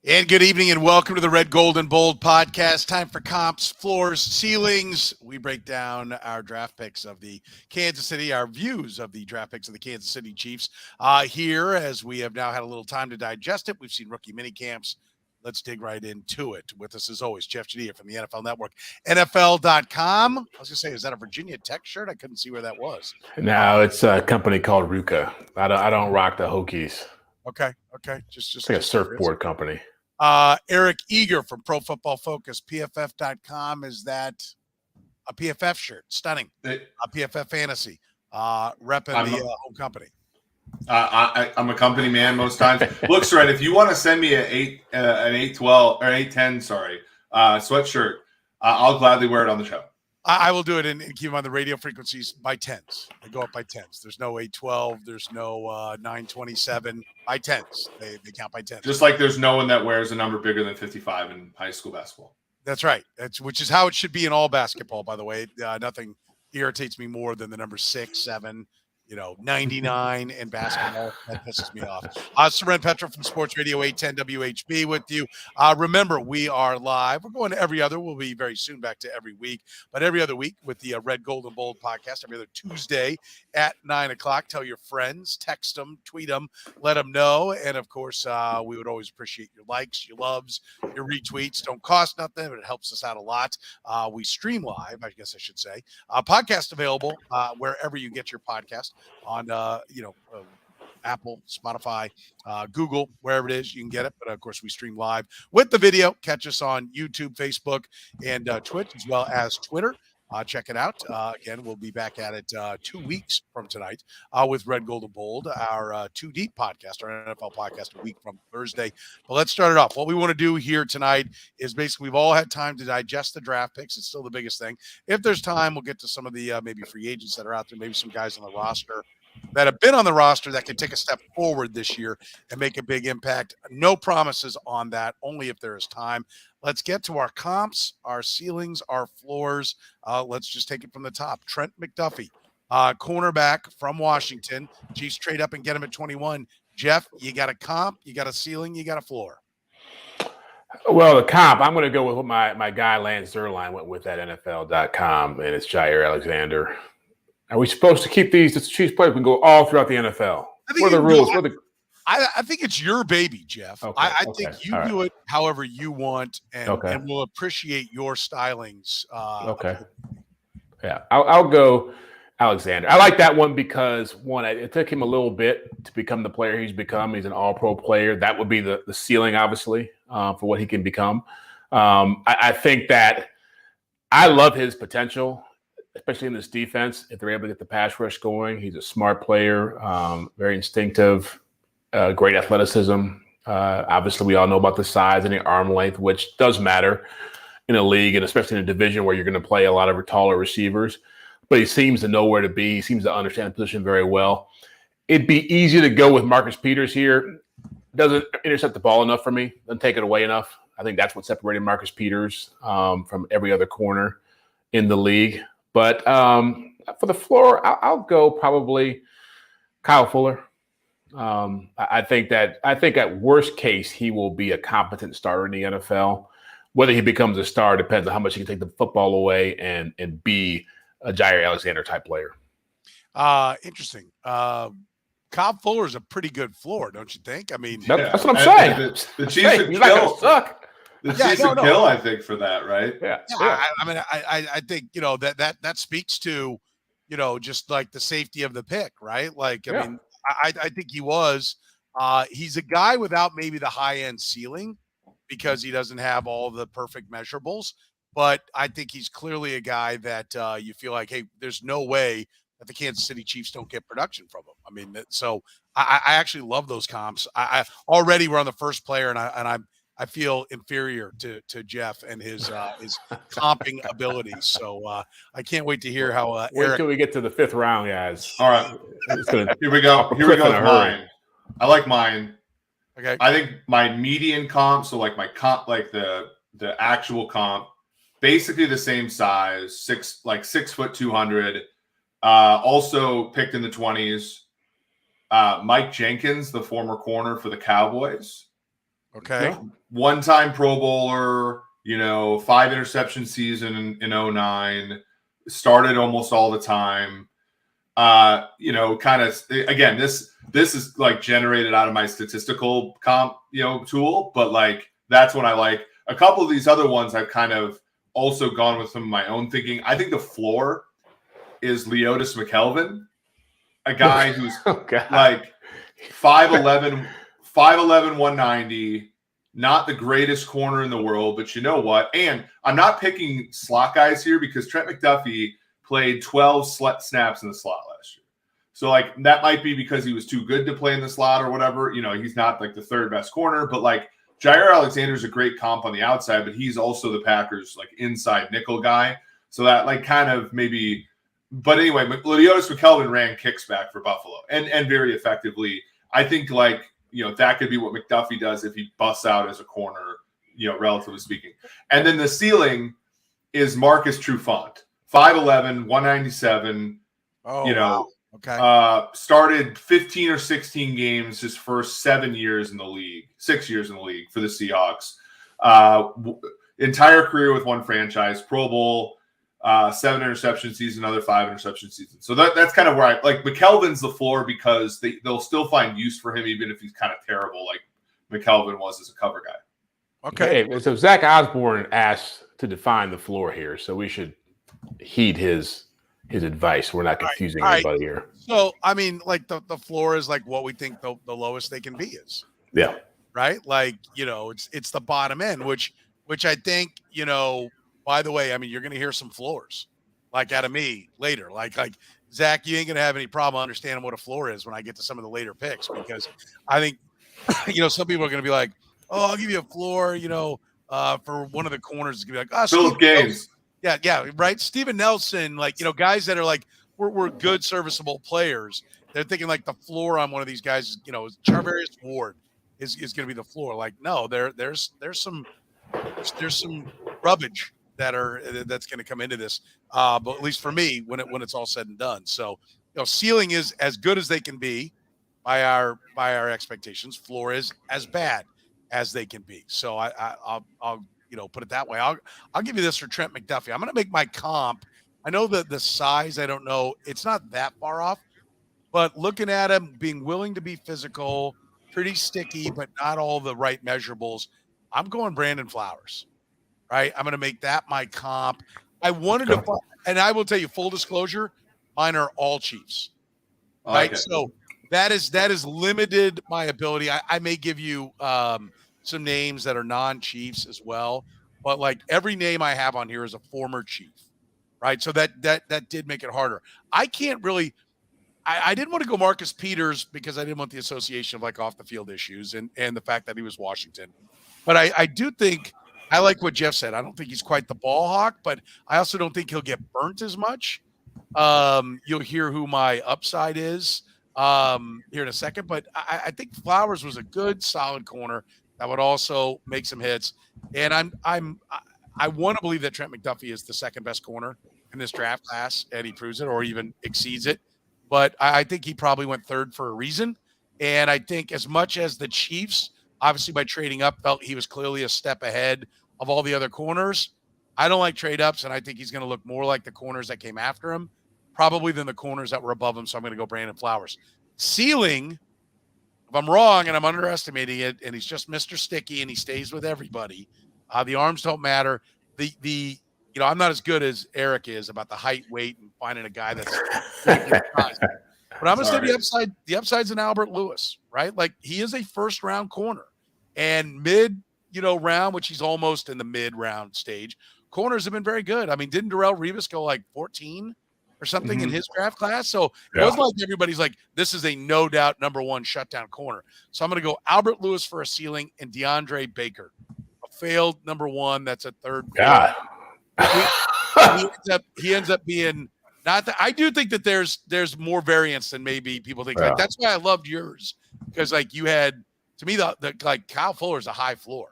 And good evening and welcome to the Red, Gold, and Bold podcast. Time for comps, floors, ceilings. We break down our draft picks of the Kansas City, our views of the draft picks of the Kansas City Chiefs here as we have now had a little time to digest it. We've seen rookie mini camps. Let's dig right into it. With us as always, Jeff Chadiha from the NFL Network, NFL.com. I was going to say, is that a Virginia Tech shirt? I couldn't see where that was. No, it's a company called Ruka. I don't rock the Hokies. Okay. Just it's like a surfboard company. Eric Eager from Pro Football Focus, PFF.com. Is that a PFF shirt? Stunning. A PFF fantasy. Repping the home company. I'm a company man most times. Look, Soren, if you want to send me an 812 or 810, sweatshirt, I'll gladly wear it on the show. I will do it and keep them on the radio frequencies by tens. They go up by tens. There's no 812. There's no 927 by tens. They count by tens. Just like there's no one that wears a number bigger than 55 in high school basketball. That's right. Which is how it should be in all basketball, by the way. Nothing irritates me more than the number 6, 7, 99 in basketball. That pisses me off. Soren Petro from Sports Radio 810 WHB with you. Remember, we are live. We're going to every other. We'll be very soon back to every week, but every other week with the Red, Gold, and Bold podcast, every other Tuesday at 9 o'clock. Tell your friends, text them, tweet them, let them know. And of course, we would always appreciate your likes, your loves, your retweets. Don't cost nothing, but it helps us out a lot. We stream live, I guess I should say. Podcast available wherever you get your podcast. On Apple, Spotify, Google, wherever it is, you can get it. But of course, we stream live with the video. Catch us on YouTube, Facebook, and Twitch, as well as Twitter. Check it out. Again, we'll be back at it 2 weeks from tonight with Red, Gold, and Bold, our Too Deep podcast, our NFL podcast, a week from Thursday. But let's start it off. What we want to do here tonight is basically we've all had time to digest the draft picks. It's still the biggest thing. If there's time, we'll get to some of the maybe free agents that are out there, maybe some guys on the roster that have been on the roster that can take a step forward this year and make a big impact. No promises on that, only if there is time. Let's get to our comps, our ceilings, our floors. Let's just take it from the top. Trent McDuffie, cornerback from Washington. Chiefs trade up and get him at 21. Jeff, you got a comp, you got a ceiling, you got a floor. Well, the comp, I'm going to go with what my guy Lance Zierlein went with at NFL.com, and it's Jair Alexander. Are we supposed to keep these? The Chiefs players can go all throughout the NFL. What are the rules? I think it's your baby, Jeff. Okay, I think you do it however you want, and we'll appreciate your stylings. Okay. Yeah, I'll go Alexander. I like that one because, one, it took him a little bit to become the player he's become. He's an all-pro player. That would be the ceiling, obviously, for what he can become. I think that I love his potential, especially in this defense. If they're able to get the pass rush going, he's a smart player, very instinctive, great athleticism. Obviously, we all know about the size and the arm length, which does matter in a league, and especially in a division where you're going to play a lot of taller receivers. But he seems to know where to be. He seems to understand the position very well. It'd be easy to go with Marcus Peters here. Doesn't intercept the ball enough for me. Doesn't take it away enough. I think that's what separated Marcus Peters from every other corner in the league. But for the floor, I'll go probably Kyle Fuller. I think at worst case, he will be a competent starter in the NFL. Whether he becomes a star depends on how much he can take the football away and be a Jair Alexander type player. Interesting. Kyle Fuller is a pretty good floor, don't you think? I mean, that's what I'm saying. The Chiefs would kill. The Chiefs would kill, I think, for that, right? Yeah. I think that speaks to just like the safety of the pick, right? Like, I mean, I think he was. He's a guy without maybe the high end ceiling because he doesn't have all the perfect measurables. But I think he's clearly a guy that you feel like, hey, there's no way that the Kansas City Chiefs don't get production from him. I mean, so I actually love those comps. I already we're on the first player, and I feel inferior to Jeff and his comping abilities. So I can't wait to hear how. Wait till we get to the fifth round, guys. All right, here we go. Here we go with mine. I like mine. Okay. I think my median comp, so like my comp, like the actual comp, basically the same size, 6 foot 200. Also picked in the 20s. Mike Jenkins, the former corner for the Cowboys. Okay. Yeah. One-time Pro Bowler, 5 interception season in 09, started almost all the time. Kind of, again, this is like generated out of my statistical comp, tool, but like that's what I like. A couple of these other ones I've kind of also gone with some of my own thinking. I think the floor is Leotis McKelvin, a guy who's like 5'11", 190, not the greatest corner in the world, but you know what? And I'm not picking slot guys here because Trent McDuffie played 12 snaps in the slot last year. So like that might be because he was too good to play in the slot or whatever. He's not like the third best corner, but like Jair Alexander's a great comp on the outside, but he's also the Packers like inside nickel guy. So that like kind of maybe, but anyway, Leotis McKelvin ran kicks back for Buffalo and very effectively. I think like, that could be what McDuffie does if he busts out as a corner, relatively speaking. And then the ceiling is Marcus Trufant, 5'11", 197. Oh, wow. Okay. Started 15 or 16 games his first 6 years in the league for the Seahawks. Entire career with one franchise, Pro Bowl, 7 interception season, another 5 interception season. So that's kind of where I like McKelvin's the floor because they'll still find use for him even if he's kind of terrible like McKelvin was as a cover guy. Okay. So Zach Osborne asked to define the floor here, so we should heed his advice. We're not confusing anybody here. So, I mean, like the floor is like what we think the lowest they can be is. Yeah. Right? Like, it's the bottom end, which I think, by the way, I mean, you're going to hear some floors like out of me later. Like Zach, you ain't going to have any problem understanding what a floor is when I get to some of the later picks, because I think, some people are going to be like, oh, I'll give you a floor, for one of the corners. It's going to be like, oh, Philip Gaines. Yeah, right. Steven Nelson, like, guys that are like, we're good, serviceable players. They're thinking like the floor on one of these guys, Charvarius Ward is going to be the floor. Like, no, there's some rubbish that's going to come into this. But at least for me, when it's all said and done. So, ceiling is as good as they can be by our expectations. Floor is as bad as they can be. So I'll put it that way. I'll give you this for Trent McDuffie. I'm going to make my comp. I know that the size, I don't know, it's not that far off, but looking at him being willing to be physical, pretty sticky, but not all the right measurables, I'm going Brandon Flowers, right? I'm going to make that my comp. I wanted to, and I will tell you, full disclosure, mine are all Chiefs, right? Okay. So that is limited my ability. I may give you some names that are non-Chiefs as well, but like every name I have on here is a former Chief, right? So that did make it harder. I can't really, I didn't want to go Marcus Peters because I didn't want the association of like off the field issues and the fact that he was Washington. But I do think, I like what Jeff said. I don't think he's quite the ball hawk, but I also don't think he'll get burnt as much. You'll hear who my upside is here in a second, but I think Flowers was a good, solid corner that would also make some hits. And I want to believe that Trent McDuffie is the second best corner in this draft class, and he proves it or even exceeds it. But I think he probably went third for a reason. And I think as much as the Chiefs, obviously by trading up, felt he was clearly a step ahead of all the other corners, I don't like trade ups, and I think he's going to look more like the corners that came after him, probably than the corners that were above him. So I'm going to go Brandon Flowers. Ceiling, if I'm wrong and I'm underestimating it, and he's just Mr. Sticky and he stays with everybody, the arms don't matter. I'm not as good as Eric is about the height, weight, and finding a guy that's but I'm going to say the upside's in Albert Lewis, right? Like, he is a first round corner, and mid, round, which he's almost in the mid round stage. Corners have been very good. I mean, didn't Darrelle Revis go like 14 or something in his draft class? So it wasn't like everybody's like, this is a no doubt number one shutdown corner. So I'm going to go Albert Lewis for a ceiling and DeAndre Baker, a failed number one. That's a third. God. He ends up being not that. I do think that there's more variance than maybe people think. Like, that's why I loved yours, because like you had, to me, the like Kyle Fuller's a high floor.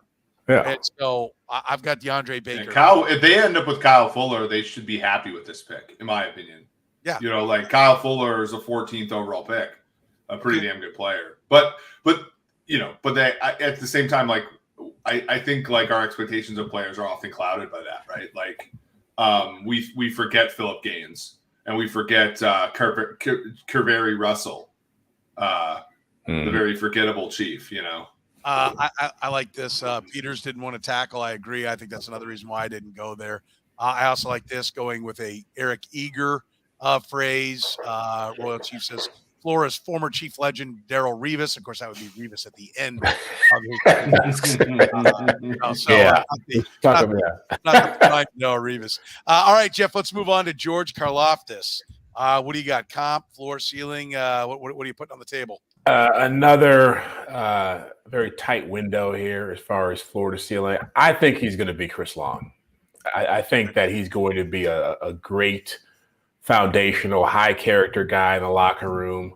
Yeah. And so I've got DeAndre Baker. If they end up with Kyle Fuller, they should be happy with this pick, in my opinion. Yeah. Like Kyle Fuller is a 14th overall pick, a pretty damn good player. But but at the same time, like I think like our expectations of players are often clouded by that, right? Like we forget Philip Gaines and we forget Kervary Russell, the very forgettable Chief, I like this. Peters didn't want to tackle. I agree. I think that's another reason why I didn't go there. I also like this, going with a Eric Eager phrase. Royal Chief says, Florida's former Chief legend, Darrell Revis. Of course, that would be Revis at the end of his Revis. All right, Jeff, let's move on to George Karlaftis. What do you got? Comp, floor, ceiling? What are you putting on the table? Another very tight window here as far as floor to ceiling. I think he's going to be Chris Long. I think that he's going to be a great foundational, high character guy in the locker room,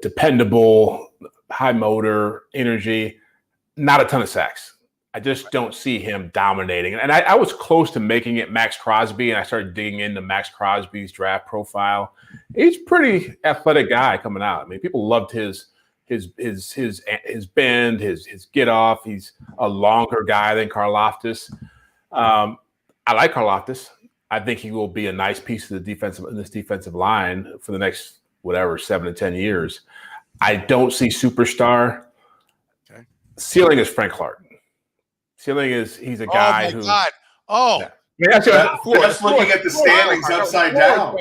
dependable, high motor, energy, not a ton of sacks. I just don't see him dominating. And I was close to making it Max Crosby, and I started digging into Max Crosby's draft profile. He's a pretty athletic guy coming out. I mean, people loved his bend, his get off. He's a longer guy than Karlaftis. I like Karlaftis. I think he will be a nice piece of the defensive line for the next 7 to 10 years. I don't see superstar. Okay. Ceiling is Frank Clark. He's a guy who. God. Oh. Yeah. That's looking at the standings upside down.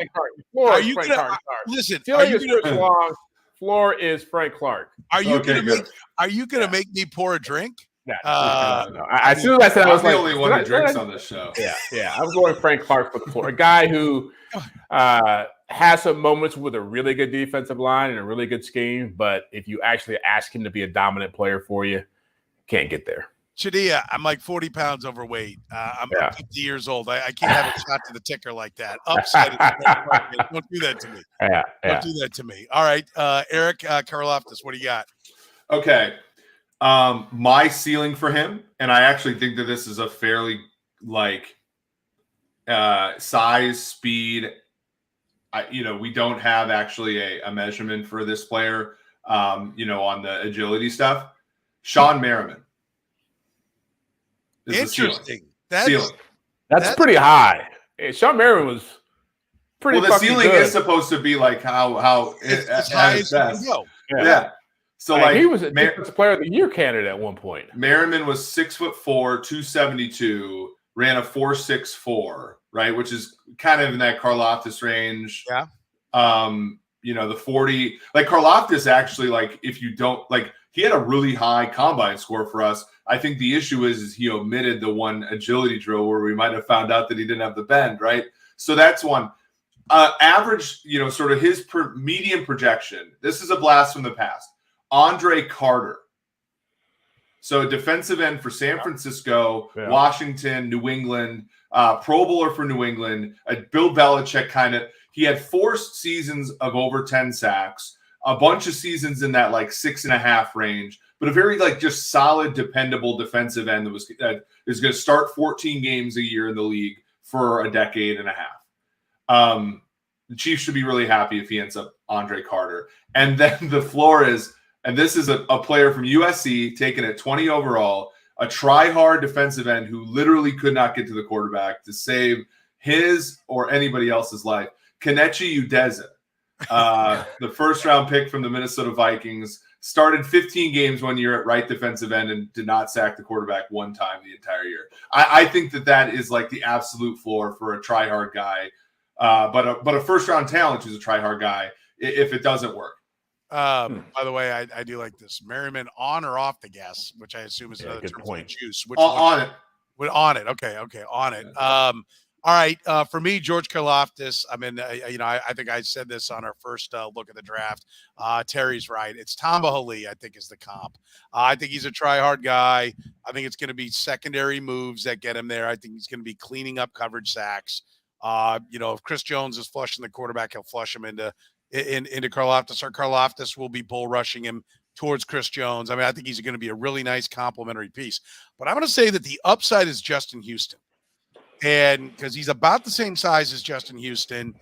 Are you gonna listen? Ceiling is Chris Long. Floor is Frank Clark. Are you gonna make me pour a drink? No. As soon as I said, I was the only one who drinks on this show. Yeah. I'm going Frank Clark for the floor. A guy who has some moments with a really good defensive line and a really good scheme, but if you actually ask him to be a dominant player for you, can't get there. Chadiha, I'm like 40 pounds overweight. I'm 50 years old. I can't have a shot to the ticker like that. Upset. Don't do that to me. Don't do that to me. All right, Eric Karlaftis, what do you got? Okay. My ceiling for him, and I actually think that this is a fairly size, speed. We don't have actually a measurement for this player, on the agility stuff. Sean Merriman. Interesting. That's pretty high. Sean Merriman was pretty. Well, the ceiling good. is supposed to be like how as high as it can go. Yeah. So he was a Defensive Player of the Year candidate at one point. Merriman was 6'4", 272, ran a 4.64, right, which is kind of in that Karlaftis range. Yeah. The 40, like Karlaftis actually, if you don't he had a really high combine score for us. I think the issue is he omitted the one agility drill where we might have found out that he didn't have the bend, right? So that's one. Average, sort of his median projection. This is a blast from the past. Andre Carter. So defensive end for San Francisco, Washington, New England, Pro Bowler for New England, a Bill Belichick kind of. He had 4 seasons of over 10 sacks, a bunch of seasons in that 6.5 range, but a very just solid, dependable defensive end that is going to start 14 games a year in the league for a decade and a half. The Chiefs should be really happy if he ends up Andre Carter. And then the floor is, and this is a player from USC taken at 20 overall, a try-hard defensive end who literally could not get to the quarterback to save his or anybody else's life. Kenechi Udeze, the first-round pick from the Minnesota Vikings, started 15 games one year at right defensive end and did not sack the quarterback one time the entire year. I think that is the absolute floor for a try-hard guy, but a first-round talent who's a try-hard guy if it doesn't work. By the way, I do like this. Merriman on or off the gas, which I assume is another term for juice. Which on it. On it. Okay, on it. All right. For me, George Karlaftis. I mean, I think I said this on our first look at the draft. Terry's right. It's Tamba Hali, I think, is the comp. I think he's a try-hard guy. I think it's going to be secondary moves that get him there. I think he's going to be cleaning up coverage sacks. If Chris Jones is flushing the quarterback, he'll flush him into Karlaftis, or Karlaftis will be bull rushing him towards Chris Jones. I mean, I think he's going to be a really nice complementary piece. But I'm going to say that the upside is Justin Houston. And because he's about the same size as Justin Houston,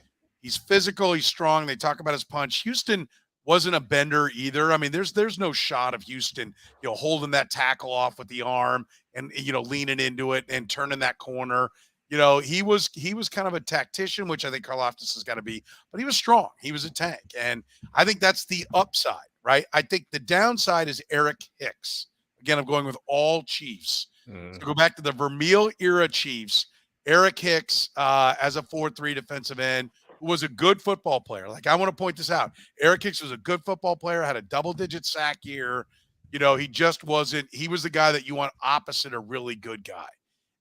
he's physical, he's strong. They talk about his punch. Houston wasn't a bender either. I mean, there's no shot of Houston, holding that tackle off with the arm and, leaning into it and turning that corner. He was kind of a tactician, which I think Karlaftis has got to be, but he was strong. He was a tank. And I think that's the upside, right? I think the downside is Eric Hicks. Again, I'm going with all Chiefs. So go back to the Vermeil era Chiefs. Eric Hicks as a 4-3 defensive end who was a good football player. Like, I want to point this out. Eric Hicks was a good football player, had a double-digit sack year. He just wasn't – he was the guy that you want opposite a really good guy.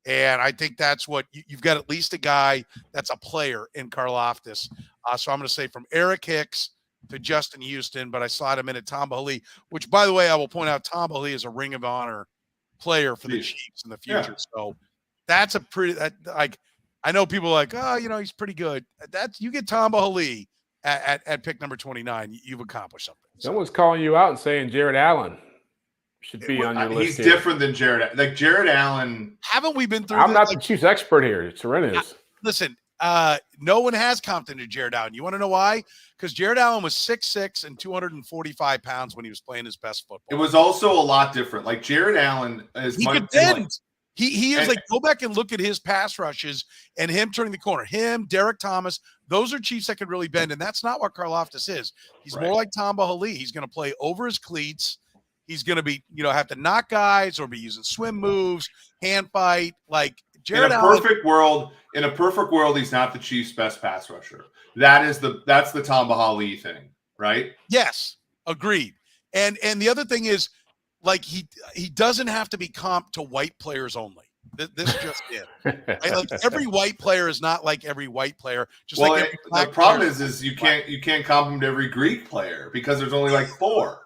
And I think that's what you've got, at least a guy that's a player in Karlaftis. So I'm going to say from Eric Hicks to Justin Houston, but I slide him in at Tom Bahali, which, by the way, I will point out Tom Bahali is a Ring of Honor player for the Chiefs in the future. Yeah. So that's a pretty I know people are like, he's pretty good. That's you get Tom Bahali at pick number 29, you've accomplished something. Someone's calling you out and saying Jared Allen should be on your list. He's different than Jared. Like Jared Allen. Haven't we been through? I'm not the Chiefs expert here. Soren is. Listen, no one has comped into Jared Allen. You want to know why? Because Jared Allen was 6'6" and 245 pounds when he was playing his best football. It was also a lot different. Like Jared Allen is he could bend. He is like, go back and look at his pass rushes and him turning the corner. Him, Derek Thomas, those are Chiefs that could really bend, and that's not what Karlaftis is. He's more like Tom Bahali. He's going to play over his cleats. He's going to be, have to knock guys or be using swim moves, hand fight. Like Jared Allen. In a perfect world, he's not the Chiefs' best pass rusher. That's the Tom Bahali thing, right? Yes, agreed. And the other thing is, like, he doesn't have to be comped to white players only. This just is. Right? Like, every white player is not like every white player. Just like the problem is you can't comp him to every Greek player because there's only like 4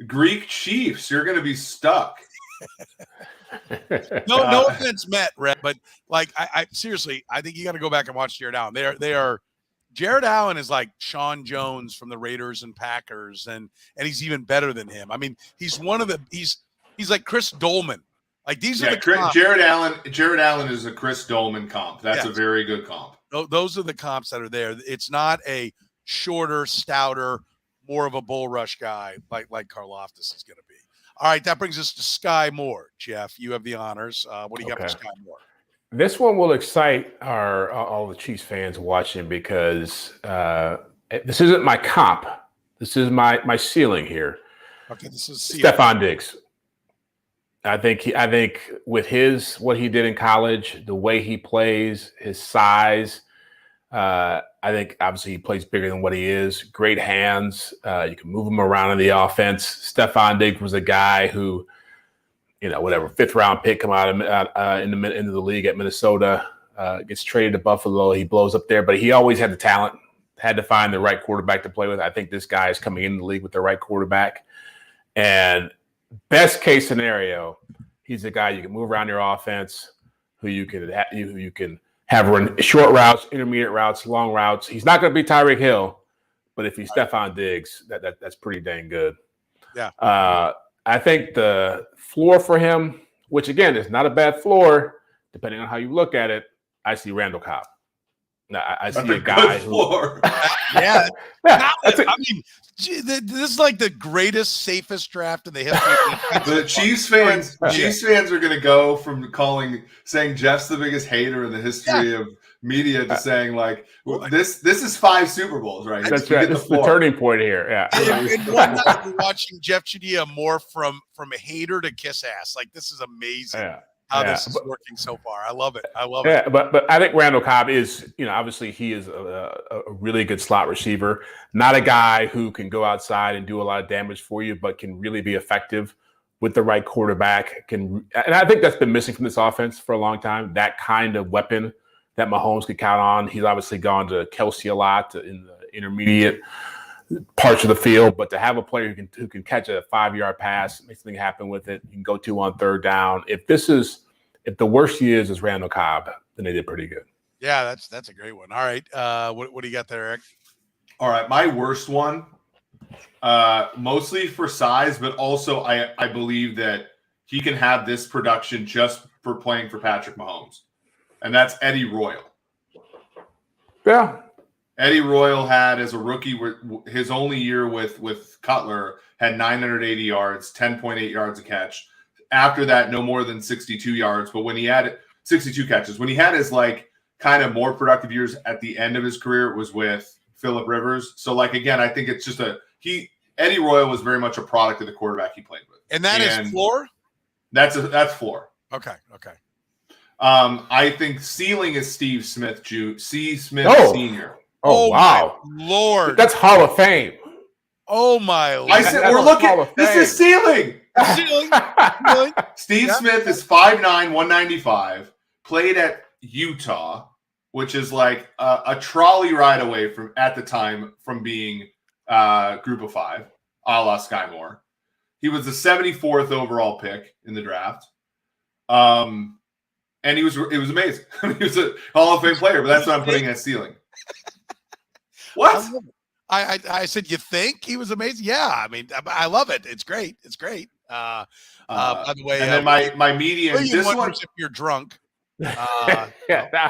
Greek Chiefs. You're going to be stuck. No offense meant, Red, but like I seriously, I think you got to go back and watch Jared Allen. They are. Jared Allen is like Sean Jones from the Raiders and Packers, and he's even better than him. I mean, he's like Chris Dolman. Like, these are the comps. Jared Allen is a Chris Dolman comp. That's a very good comp. Those are the comps that are there. It's not a shorter, stouter, more of a bull rush guy like Karlaftis is going to be. All right, that brings us to Skyy Moore. Jeff, you have the honors. What do you got for Skyy Moore? This one will excite all the Chiefs fans watching because this isn't my comp. This is my ceiling here. Okay, this is Stefon Diggs. I think with what he did in college, the way he plays, his size, I think obviously he plays bigger than what he is. Great hands. You can move him around in the offense. Stefon Diggs was a guy who, whatever, 5th round pick, come out into the league at Minnesota, gets traded to Buffalo. He blows up there, but he always had the talent, had to find the right quarterback to play with. I think this guy is coming into the league with the right quarterback. And best case scenario, he's a guy you can move around your offense, who you can have run short routes, intermediate routes, long routes. He's not going to be Tyreek Hill, but if he's Stefon Diggs, that's pretty dang good. Yeah. I think the floor for him, which again is not a bad floor, depending on how you look at it, I see Randall Cobb. Now, I see a guy floor. Yeah. I mean, this is like the greatest, safest draft in the history. The Chiefs fans are going to go from saying Jeff's the biggest hater in the history of media to saying like, this is 5 Super Bowls, right? That's right. This is the turning point here. Yeah. And one night we're watching Jeff Chadiha more from a hater to kiss ass. Like, this is amazing. Yeah. How this is working so far. I love it. Yeah, but I think Randall Cobb is, obviously he is a really good slot receiver. Not a guy who can go outside and do a lot of damage for you, but can really be effective with the right quarterback. And I think that's been missing from this offense for a long time, that kind of weapon that Mahomes could count on. He's obviously gone to Kelsey a lot in the intermediate parts of the field, but to have a player who can catch a 5-yard pass, make something happen with it, you can go to on 3rd down. If the worst he is Randall Cobb, then they did pretty good. Yeah, that's a great one. All right, what do you got there, Eric? All right, my worst one, mostly for size, but also I believe that he can have this production just for playing for Patrick Mahomes, and that's Eddie Royal. Yeah. Eddie Royal had, as a rookie, his only year with Cutler, had 980 yards, 10.8 yards a catch. After that, no more than 62 yards. But when he had 62 catches, when he had his kind of more productive years at the end of his career, it was with Phillip Rivers. So again, I think it's just Eddie Royal was very much a product of the quarterback he played with. And that is floor? That's floor. Okay. I think ceiling is Steve Smith, Sr. Oh wow, Lord, that's Hall of Fame. Oh my Lord. I said we're looking. This is ceiling. Ceiling. Steve Smith is 5'9", 195. Played at Utah, which is like a trolley ride away from at the time from being Group of Five, a la Skyy Moore. He was the 74th overall pick in the draft. And it was amazing. He was a Hall of Fame player, but that's what I'm putting as ceiling. What? I said, you think he was amazing? Yeah, I mean, I love it. It's great. It's great. By the way, and then my median. This one, if you're drunk. Yeah,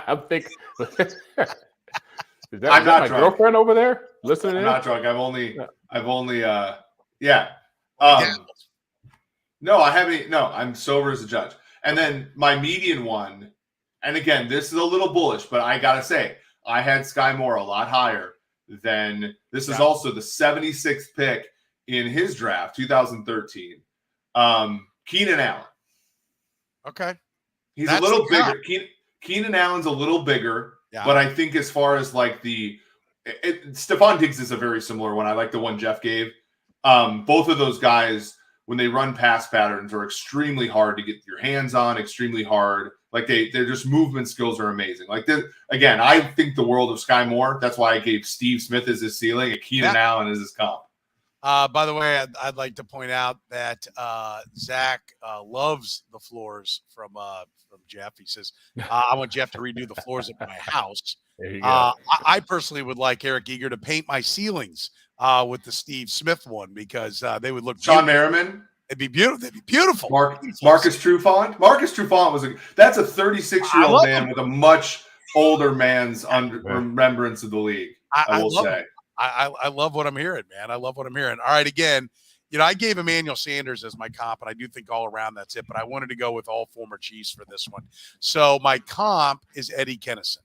I'm thinking. Is that I'm not my drunk. girlfriend over there listening? I'm not drunk. I've only. No, I haven't. No, I'm sober as a judge. And then my median one, and again, this is a little bullish, but I gotta say, I had Skyy Moore a lot higher than this. Is also the 76th pick in his draft, 2013. Keenan Allen. Okay, he's a little bigger. Keenan Allen's a little bigger, but I think as far as Stephon Diggs is a very similar one. I like the one Jeff gave. Both of those guys, when they run pass patterns, are extremely hard to get your hands on, extremely hard. They're just movement skills are amazing. Again, I think the world of Skyy Moore. That's why I gave Steve Smith as his ceiling and Keenan Allen as his comp. By the way, I'd like to point out that Zach loves the floors from Jeff. He says, I want Jeff to redo the floors at my house. There you go. I personally would like Eric Eager to paint my ceilings with the Steve Smith one because they would look Sean beautiful. Merriman. It'd be beautiful. They'd be beautiful. Marcus Trufant. Marcus Trufant that's a 36-year-old man with a much older man's remembrance of the league. I will say. I love what I'm hearing, man. I love what I'm hearing. All right, again, I gave Emmanuel Sanders as my comp, and I do think all around that's it, but I wanted to go with all former Chiefs for this one. So my comp is Eddie Kennison.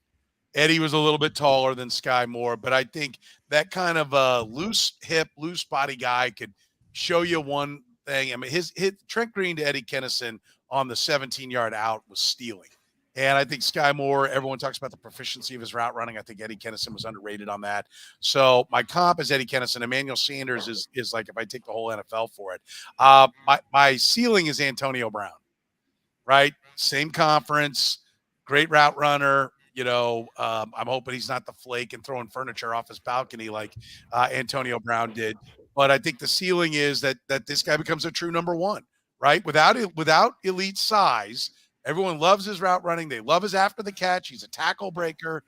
Eddie was a little bit taller than Skyy Moore, but I think that kind of loose hip, loose body guy could show you one thing. I mean, his Trent Green to Eddie Kennison on the 17-yard out was stealing. And I think Skyy Moore, everyone talks about the proficiency of his route running. I think Eddie Kennison was underrated on that. So my comp is Eddie Kennison. Emmanuel Sanders is like if I take the whole NFL for it. My ceiling is Antonio Brown, right? Same conference, great route runner. I'm hoping he's not the flake and throwing furniture off his balcony like Antonio Brown did. But I think the ceiling is that this guy becomes a true number one, right? Without elite size. Everyone loves his route running. They love his after the catch. He's a tackle breaker.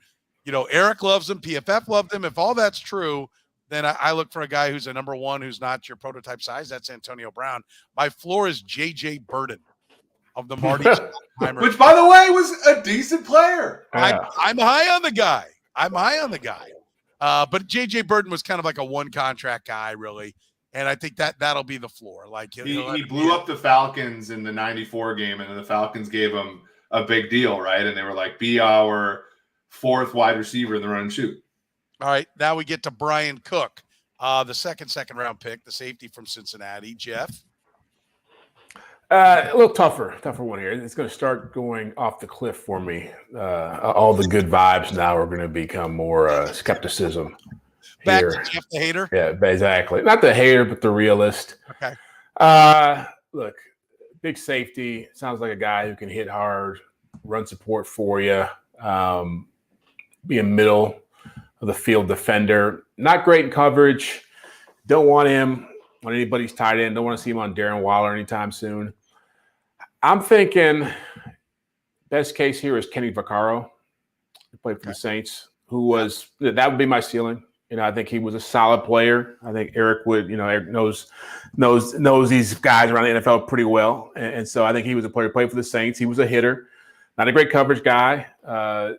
Eric loves him. PFF loved him. If all that's true, then I look for a guy who's a number one who's not your prototype size. That's Antonio Brown. My floor is J.J. Burden of the Marty. Which, by the way, was a decent player. I'm high on the guy. But J.J. Burden was kind of like a one contract guy, really. And I think that'll be the floor. He blew up the Falcons in the 94 game, and then the Falcons gave him a big deal, right? And they were like, be our fourth wide receiver in the run and shoot. All right, now we get to Bryan Cook, the second round pick, the safety from Cincinnati. Jeff? A little tougher one here. It's going to start going off the cliff for me. All the good vibes now are going to become more skepticism. Back to Jeff the hater? Yeah, exactly. Not the hater, but the realist. Okay. Look, big safety. Sounds like a guy who can hit hard, run support for you, be a middle of the field defender. Not great in coverage. Don't want him on anybody's tight end. Don't want to see him on Darren Waller anytime soon. I'm thinking best case here is Kenny Vaccaro. He played for the Saints, that would be my ceiling. I think he was a solid player. I think Eric would, Eric knows these guys around the NFL pretty well. And so I think he was a player who played for the Saints. He was a hitter, not a great coverage guy, but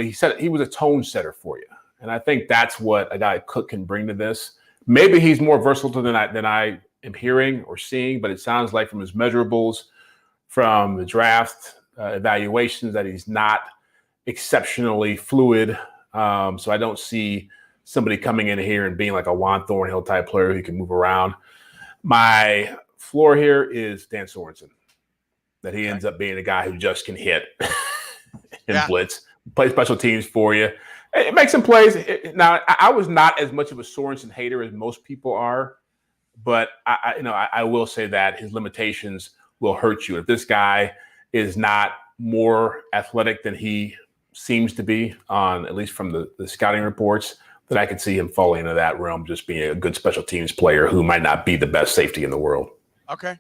he was a tone setter for you. And I think that's what a guy like Cook can bring to this. Maybe he's more versatile than I am hearing or seeing, but it sounds like from his measurables, from the draft evaluations, that he's not exceptionally fluid. So I don't see somebody coming in here and being like a Juan Thornhill type player who can move around. My floor here is Dan Sorensen, that he ends up being a guy who just can hit and blitz, play special teams for you. It makes some plays. Now, I was not as much of a Sorensen hater as most people are, but I will say that his limitations will hurt you. If this guy is not more athletic than he seems to be, on at least from the scouting reports, then I could see him falling into that realm, just being a good special teams player who might not be the best safety in the world. Okay.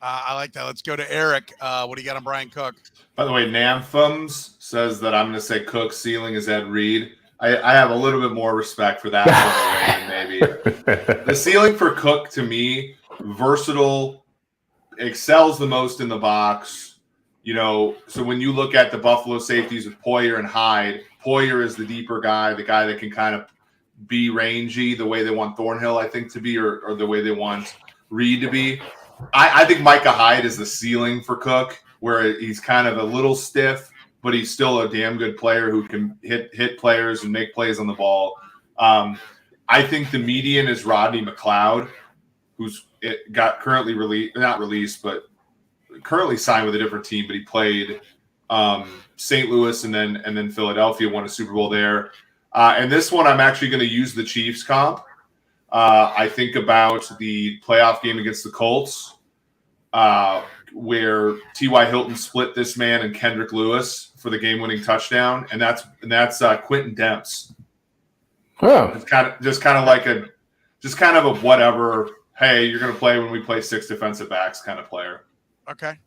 I like that. Let's go to Eric. What do you got on Bryan Cook? By the way, Namphums says that I'm going to say Cook's ceiling is Ed Reed. I have a little bit more respect for that maybe. The ceiling for Cook, to me, versatile, excels the most in the box. So when you look at the Buffalo safeties with Poyer and Hyde, Poyer is the deeper guy, the guy that can kind of be rangy the way they want Thornhill, I think, to be, or the way they want Reed to be. I think Micah Hyde is the ceiling for Cook, where he's kind of a little stiff, but he's still a damn good player who can hit players and make plays on the ball. I think the median is Rodney McLeod, who's currently currently signed with a different team, but he played St. Louis and then Philadelphia, won a Super Bowl there. And this one, I'm actually going to use the Chiefs comp. I think about the playoff game against the Colts, where T.Y. Hilton split this man and Kendrick Lewis for the game-winning touchdown, and that's Quentin Demps. Oh. It's kind of a whatever. Hey, you're going to play when we play 6 defensive backs kind of player. Okay.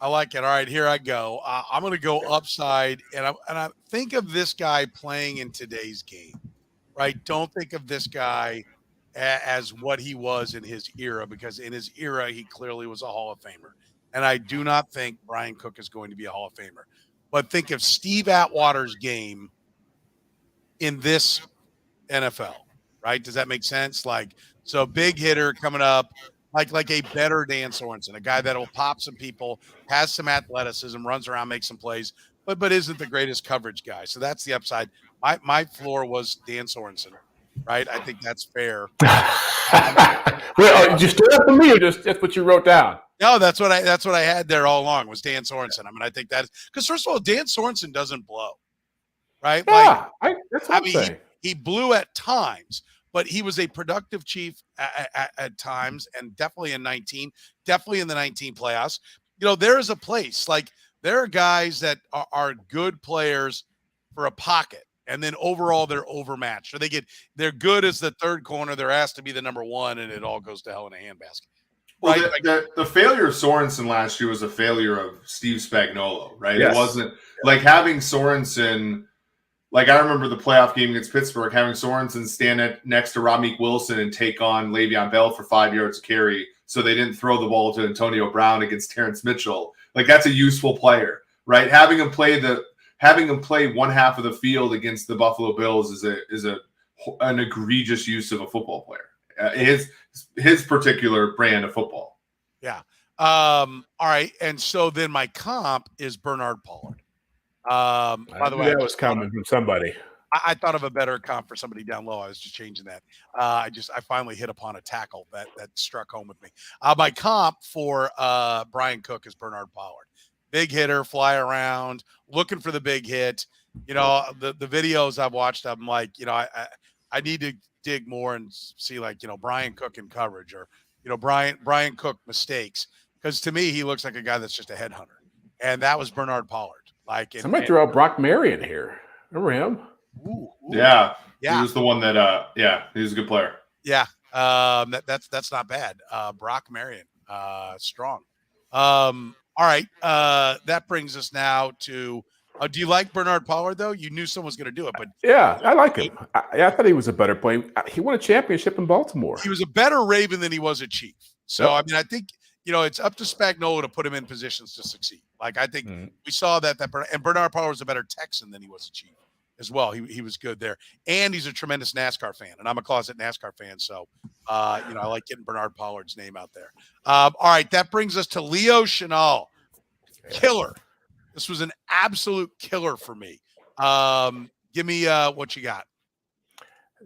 I like it. All right, here I go. I'm going to go upside, and I think of this guy playing in today's game, right? Don't think of this guy as what he was in his era, because in his era, he clearly was a Hall of Famer. And I do not think Bryan Cook is going to be a Hall of Famer. But think of Steve Atwater's game in this NFL, right? Does that make sense? So big hitter coming up, like a better Dan Sorensen, a guy that will pop some people, has some athleticism, runs around, makes some plays, but isn't the greatest coverage guy. So that's the upside. My floor was Dan Sorensen, right? I think that's fair. Well, did you stood up for me, or just that's what you wrote down? No, that's what I had there all along was Dan Sorensen. I mean, I think that because first of all, Dan Sorensen doesn't blow, right? Yeah, that's what I'm saying. He blew at times, but he was a productive Chief at times, and definitely in the 19 playoffs. There is a place, there are guys that are good players for a pocket, and then overall they're overmatched. Or they're good as the third corner, they're asked to be the number one, and it all goes to hell in a handbasket. Well, right? the failure of Sorensen last year was a failure of Steve Spagnuolo, right? Yes. It wasn't like having Sorensen. Like, I remember the playoff game against Pittsburgh, having Sorensen stand next to Ramik Wilson and take on Le'Veon Bell for 5 yards of carry, so they didn't throw the ball to Antonio Brown against Terrence Mitchell. Like, that's a useful player, right? Having him play one half of the field against the Buffalo Bills is an egregious use of a football player. His particular brand of football. Yeah. All right. And so then my comp is Bernard Pollard. By the way, that was coming from somebody. I thought of a better comp for somebody down low. I was just changing that. I finally hit upon a tackle that struck home with me. My comp for Bryan Cook is Bernard Pollard. Big hitter, fly around, looking for the big hit. The videos I've watched, I'm like, I need to dig more and see Bryan Cook in coverage, or Bryan Cook mistakes, because to me he looks like a guy that's just a headhunter, and that was Bernard Pollard. Somebody threw out Brock Marion here. Remember him? Ooh. Yeah. He was the one that he was a good player. Yeah. That's not bad. Brock Marion, strong. All right. That brings us now to do you like Bernard Pollard, though? You knew someone was going to do it, but yeah, I like him. I thought he was a better player. He won a championship in Baltimore. He was a better Raven than he was a Chief. So, I mean, I think, it's up to Spagnuolo to put him in positions to succeed. I think we saw that and Bernard Pollard was a better Texan than he was a Chief. as well. He was good there. And he's a tremendous NASCAR fan, and I'm a closet NASCAR fan. So, I like getting Bernard Pollard's name out there. All right, that brings us to Leo Chenal. Killer. This was an absolute killer for me. Give me what you got.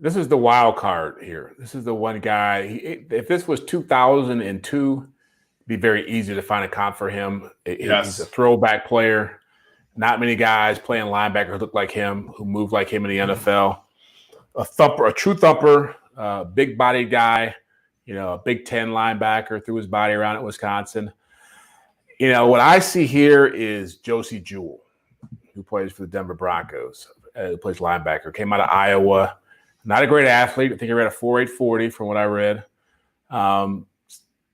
This is the wild card here. This is the one guy. If this was 2002, it'd be very easy to find a comp for him. He's a throwback player. Not many guys playing linebacker who look like him, who move like him in the NFL. A true thumper, big-bodied guy, a Big Ten linebacker, threw his body around at Wisconsin. What I see here is Josie Jewell, who plays for the Denver Broncos, who plays linebacker, came out of Iowa. Not a great athlete. I think he ran a 4.840 from what I read.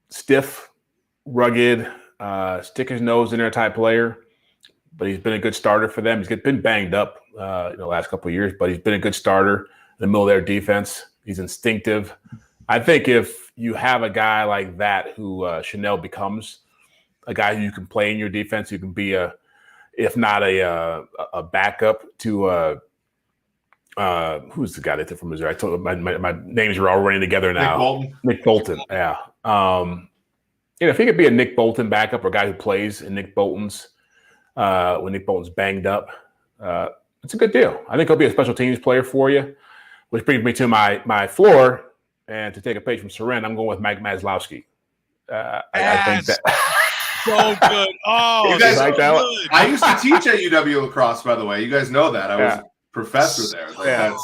Stiff, rugged, stick his nose in there type player. But he's been a good starter for them. He's been banged up the last couple of years, but he's been a good starter in the middle of their defense. He's instinctive. I think if you have a guy like that who Chenal becomes, a guy who you can play in your defense, you can be if not a backup to who's the guy that did from Missouri? I told my names are all running together now. Nick Bolton. Yeah. If he could be a Nick Bolton backup or a guy who plays in Nick Bolton's when Nick Bolton's banged up, it's a good deal. I think he'll be a special teams player for you, which brings me to my floor. And to take a page from Soren, I'm going with Mike Maslowski. I think that. So good. Oh, you guys like that one? I used to teach at UW lacrosse, by the way. You guys know that. I was a professor there. That's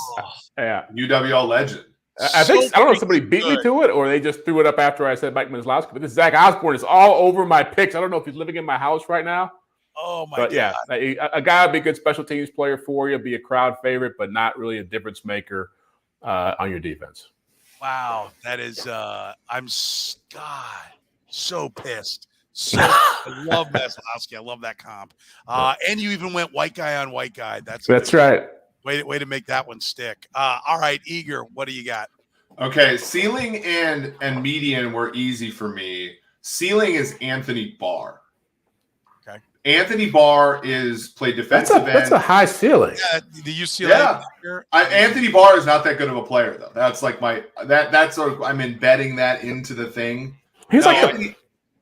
UWL legend. I don't know if somebody beat me to it or they just threw it up after I said Mike Maslowski. But this Zach Osborne is all over my picks. I don't know if he's living in my house right now. Oh, my God. Yeah, a guy would be a good special teams player for you, be a crowd favorite, but not really a difference maker on your defense. Wow. That is I'm so pissed. So I love Maslowski. I love that comp. And you even went white guy on white guy. That's right. Way to make that one stick. All right, Eager, what do you got? Okay, ceiling and median were easy for me. Ceiling is Anthony Barr. Okay. Anthony Barr played defensive end. That's a high ceiling. Yeah, the UCLA. Yeah. Anthony Barr is not that good of a player though. That's like that's sort of, I'm embedding that into the thing. He's like the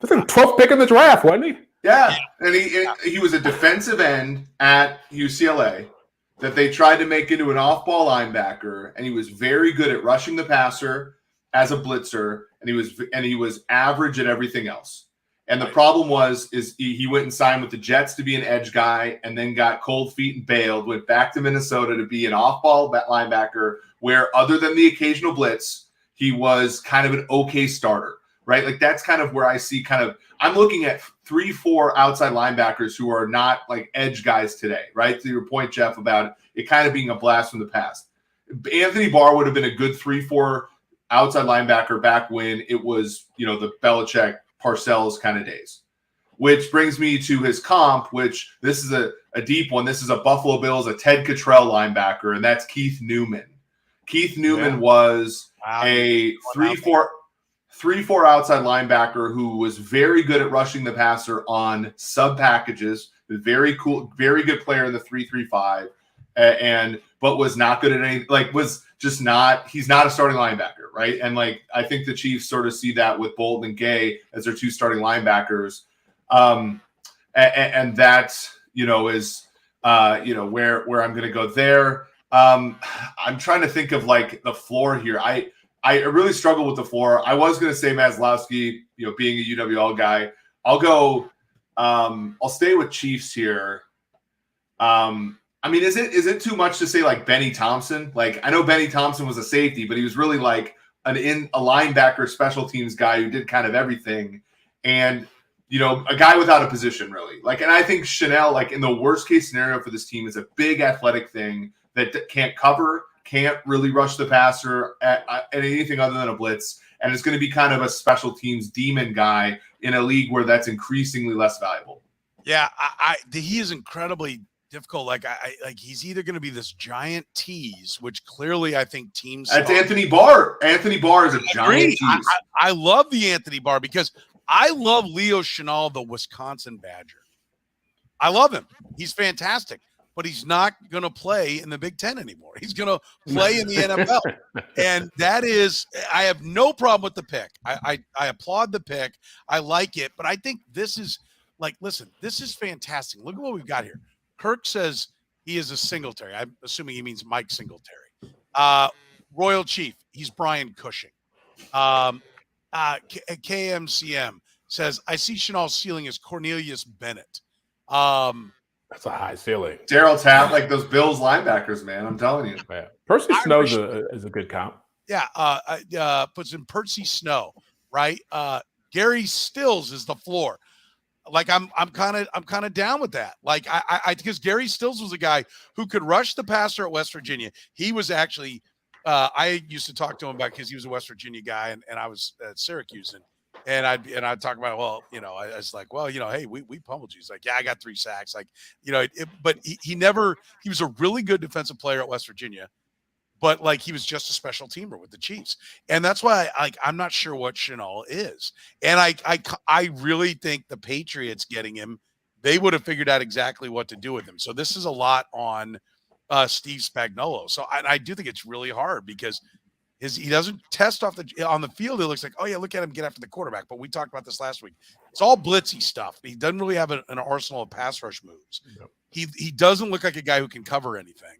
12th pick in the draft, wasn't he? Yeah. And he was a defensive end at UCLA that they tried to make into an off-ball linebacker, and he was very good at rushing the passer as a blitzer, and he was average at everything else. And the problem is he went and signed with the Jets to be an edge guy, and then got cold feet and bailed, went back to Minnesota to be an off-ball linebacker, where other than the occasional blitz, he was kind of an okay starter. Right? Like that's kind of where I see I'm looking at 3-4 outside linebackers who are not like edge guys today, right? To your point, Jeff, about it kind of being a blast from the past. Anthony Barr would have been a good 3-4 outside linebacker back when it was, the Belichick Parcells kind of days. Which brings me to his comp, which this is a deep one. This is a Buffalo Bills, a Ted Cottrell linebacker, and that's Keith Newman. Keith Newman was a 3-4 outside linebacker who was very good at rushing the passer on sub packages. Very cool, very good player in the 3-3-5, but was not good at any. He's not a starting linebacker, right? And I think the Chiefs sort of see that with Bolton and Gay as their two starting linebackers, and that is where I'm going to go there. I'm trying to think of the floor here. I really struggle with the floor. I was going to say Maslowski, being a UWL guy. I'll go. I'll stay with Chiefs here. Is it too much to say Benny Thompson? I know Benny Thompson was a safety, but he was really a linebacker special teams guy who did kind of everything, and a guy without a position really. And I think Chenal, in the worst case scenario for this team, is a big athletic thing that can't cover. Can't really rush the passer at anything other than a blitz, and it's going to be kind of a special teams demon guy in a league where that's increasingly less valuable. Yeah, he is incredibly difficult. He's either going to be this giant tease, which clearly I think teams. That's Anthony Barr. Anthony Barr is a giant tease. I love the Anthony Barr because I love Leo Chenal, the Wisconsin Badger. I love him. He's fantastic. but he's not going to play in the Big Ten anymore. He's going to play in the NFL. And that is, I have no problem with the pick. I applaud the pick. I like it, but I think this is like, listen, this is fantastic. Look at what we've got here. Kirk says he is a Singletary. I'm assuming he means Mike Singletary. Royal Chief, he's Brian Cushing. KMCM says, I see Chenal's ceiling as Cornelius Bennett. That's a high ceiling. Daryl Tapp, like those Bills linebackers, man. I'm telling you. Yeah. Percy Snow is a good comp. Yeah, puts in Percy Snow, right? Gary Stills is the floor. Like I'm kind of down with that. Like I because Gary Stills was a guy who could rush the passer at West Virginia. He was actually I used to talk to him about because he was a West Virginia guy and I was at Syracuse and I'd talk about, well, you know, I was like, well, you know, hey, we pummeled you. He's like, yeah, I got 3 sacks. Like, you know, but he was a really good defensive player at West Virginia, but like he was just a special teamer with the Chiefs. And that's why I'm not sure what Chenal is. And I really think the Patriots getting him, they would have figured out exactly what to do with him. So this is a lot on Steve Spagnuolo. So I do think it's really hard because he doesn't test on the field. It looks like, oh yeah, look at him get after the quarterback. But we talked about this last week. It's all blitzy stuff. He doesn't really have an arsenal of pass rush moves. Yep. He doesn't look like a guy who can cover anything.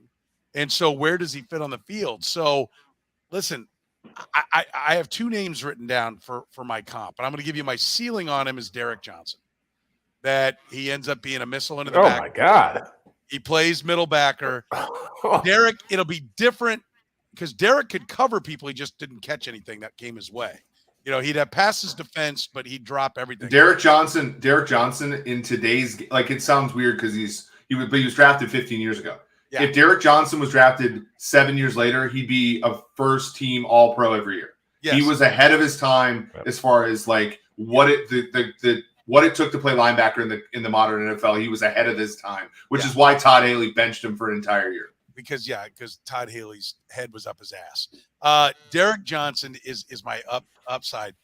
And so where does he fit on the field? So listen, I have 2 names written down for my comp, but I'm going to give you my ceiling on him is Derek Johnson. That he ends up being a missile into the back. Oh my God. He plays middle backer. Derek, it'll be different because Derek could cover people. He just didn't catch anything that came his way. You know, he'd have passes defense, but he'd drop everything. Derek Johnson in today's, like, it sounds weird because he was drafted 15 years ago. Yeah. If Derek Johnson was drafted 7 years later, he'd be a first team All Pro every year. Yes. He was ahead of his time as far as like what it took to play linebacker in the modern NFL. He was ahead of his time, which is why Todd Haley benched him for an entire year. Because Todd Haley's head was up his ass. Derek Johnson is my upside.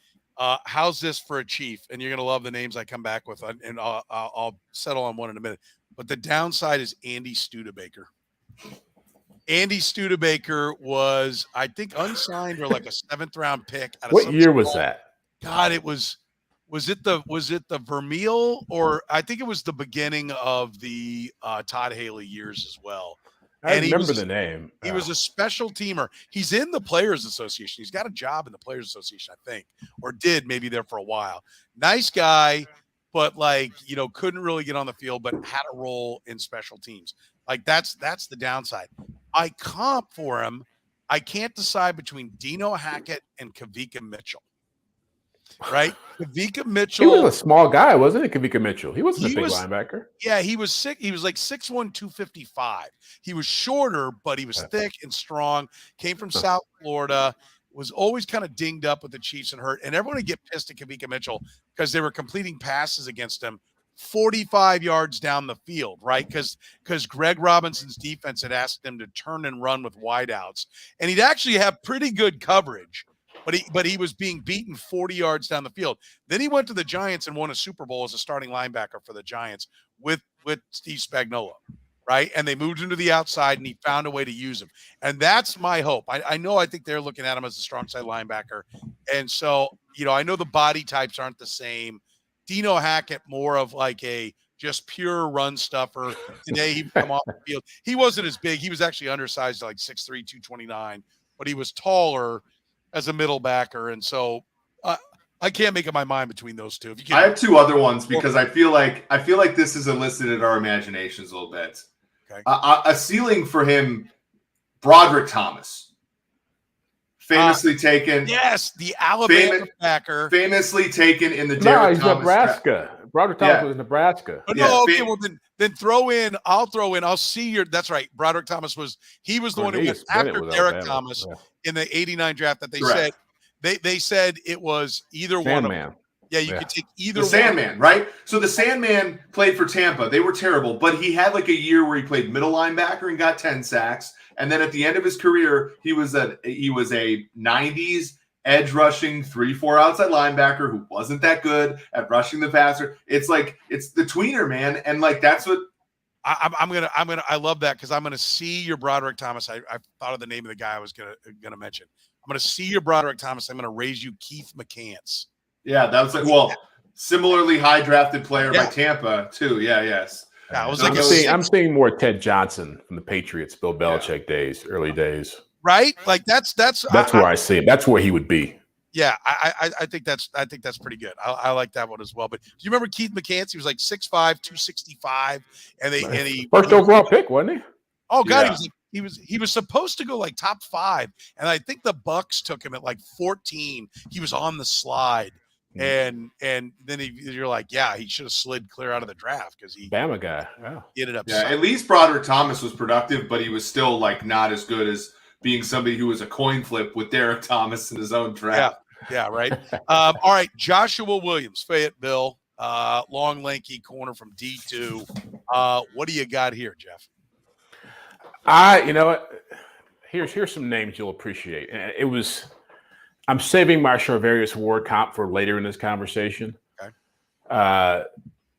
How's this for a Chief? And you're gonna love the names I come back with, and I'll settle on one in a minute. But the downside is Andy Studebaker. Andy Studebaker was, I think, unsigned or like a 7th round pick. What year was that? God, it was it the Vermeil, or I think it was the beginning of the Todd Haley years as well. I remember the name. He was a special teamer. He's in the Players Association. He's got a job in the Players Association, I think, or did maybe there for a while. Nice guy, but like, you know, couldn't really get on the field, but had a role in special teams. Like that's the downside. I comp for him. I can't decide between Dino Hackett and Kavika Mitchell. Right? Kavika Mitchell. He was a small guy, wasn't he? Kavika Mitchell. He wasn't a big linebacker. Yeah, he was sick. He was like 6'1", 255. He was shorter, but he was thick and strong. Came from South Florida. Was always kind of dinged up with the Chiefs and hurt. And everyone would get pissed at Kavika Mitchell because they were completing passes against him 45 yards down the field, right? Because Greg Robinson's defense had asked him to turn and run with wideouts. And he'd actually have pretty good coverage. But he was being beaten 40 yards down the field. Then he went to the Giants and won a Super Bowl as a starting linebacker for the Giants with Steve Spagnuolo, right? And they moved him to the outside, and he found a way to use him. And that's my hope. I think they're looking at him as a strong side linebacker. And so, you know, I know the body types aren't the same. Dino Hackett, more of like a just pure run stuffer. Today he come off the field. He wasn't as big. He was actually undersized, like 6'3", 229, but he was taller as a middle backer. And so I can't make up my mind between those two. I have 2 other ones because I feel like this is elicited our imaginations a little bit. Okay. A ceiling for him, Broderick Thomas. Famously taken. Yes, the Alabama backer. Famously taken in the Derek Thomas Nebraska. Broderick Thomas was Nebraska. Oh, no, okay, well then throw in. I'll see your. That's right. Broderick Thomas was the one who went after Derek Thomas in the '89 draft. That they said it was either one of them. Yeah, you could take either. The Sandman, right? So the Sandman played for Tampa. They were terrible, but he had like a year where he played middle linebacker and got 10 sacks. And then at the end of his career, he was a 90s edge rushing 3-4 outside linebacker who wasn't that good at rushing the passer. It's the tweener, man, and like that's what I love that because I'm gonna see your Broderick Thomas. I thought of the name of the guy I was gonna mention. I'm gonna see your Broderick Thomas. I'm gonna raise you Keith McCants. Yeah, that was like similarly high drafted player by Tampa too. Yeah, yes. Yeah, I was I'm seeing more Ted Johnson from the Patriots, Bill Belichick days, early days. Right? Like that's where I see him. That's where he would be. Yeah, I think that's pretty good. I like that one as well. But do you remember Keith McCants? He was like 6'5", 265, and he first overall pick, wasn't he? Oh God, he was supposed to go like top 5, and I think the Bucks took him at like 14. He was on the slide, and then you're like, yeah, he should have slid clear out of the draft because he Bama guy. He ended up. Yeah, at least Broderick Thomas was productive, but he was still like not as good as being somebody who was a coin flip with Derek Thomas in his own draft. Yeah, right. All right, Joshua Williams, Fayetteville, long, lanky corner from D2. What do you got here, Jeff? You know what? Here's some names you'll appreciate. I'm saving my Charvarius Ward comp for later in this conversation. Okay.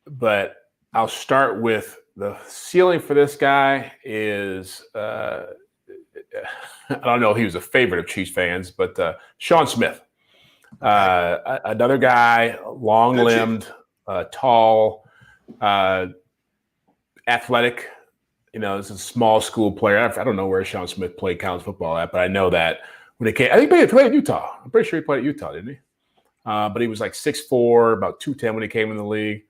But I'll start with the ceiling for this guy is I don't know if he was a favorite of Chiefs fans, but Sean Smith. Another guy, long-limbed, tall, athletic. You know, this is a small school player. I don't know where Sean Smith played college football at, but I know that when he came, I think he played at Utah. I'm pretty sure he played at Utah, didn't he? But he was like 6'4", about 210 when he came in the league.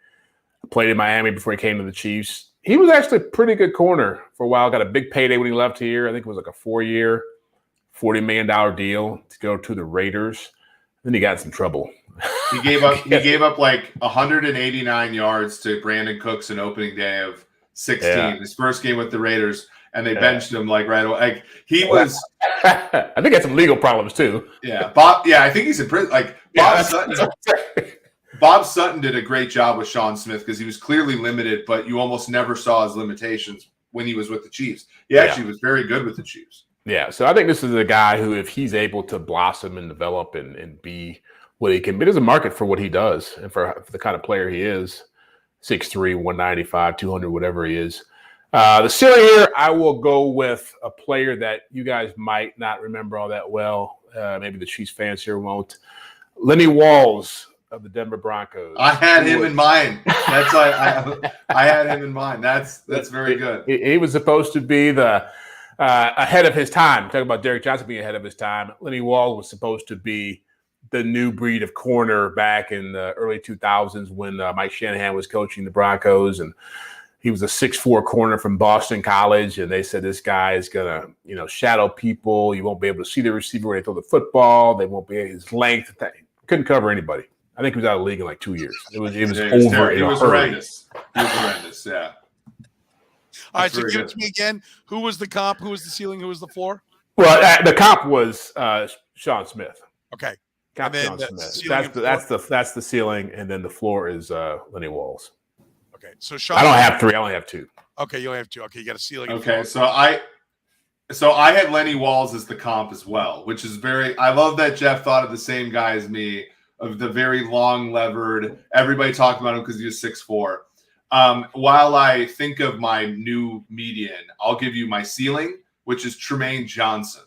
Played in Miami before he came to the Chiefs. He was actually a pretty good corner for a while. Got a big payday when he left here. I think it was like a 4-year, $40 million deal to go to the Raiders. Then he got in some trouble. He gave up like 189 yards to Brandon Cooks in opening day of 16. His first game with the Raiders, and they benched him like right away. Like he was. I think he had some legal problems too. Yeah, Bob. Yeah, I think he's in prison. Like Bob Sutton. Bob Sutton did a great job with Sean Smith because he was clearly limited, but you almost never saw his limitations when he was with the Chiefs. He actually was very good with the Chiefs. Yeah, so I think this is a guy who, if he's able to blossom and develop and be what he can be, there's a market for what he does and for the kind of player he is. 6'3", 195, 200, whatever he is. The ceiling here, I will go with a player that you guys might not remember all that well. Maybe the Chiefs fans here won't. Lenny Walls of the Denver Broncos. I had him in mind. That's why I had him in mind. That's very good. He was supposed to be the ahead of his time. Talking about Derek Johnson being ahead of his time. Lenny Walls was supposed to be the new breed of corner back in the early 2000s when Mike Shanahan was coaching the Broncos, and he was a 6'4" corner from Boston College, and they said this guy is gonna, shadow people. You won't be able to see the receiver when they throw the football. They won't be his length. Couldn't cover anybody. I think he was out of the league in like 2 years. It was over. It was horrendous. It was horrendous. Yeah. All right, so give it to me again. Who was the comp? Who was the ceiling? Who was the floor? Well, the comp was Sean Smith. Okay. Comp Sean Smith. That's the ceiling, and then the floor is Lenny Walls. Okay, so Sean. I don't have 3. I only have 2. Okay, you only have 2. Okay, you got a ceiling. Okay, so I had Lenny Walls as the comp as well, which is I love that Jeff thought of the same guy as me, of the very long levered. Everybody talked about him because he was 6'4". While I think of my new median, I'll give you my ceiling, which is Tremaine Johnson.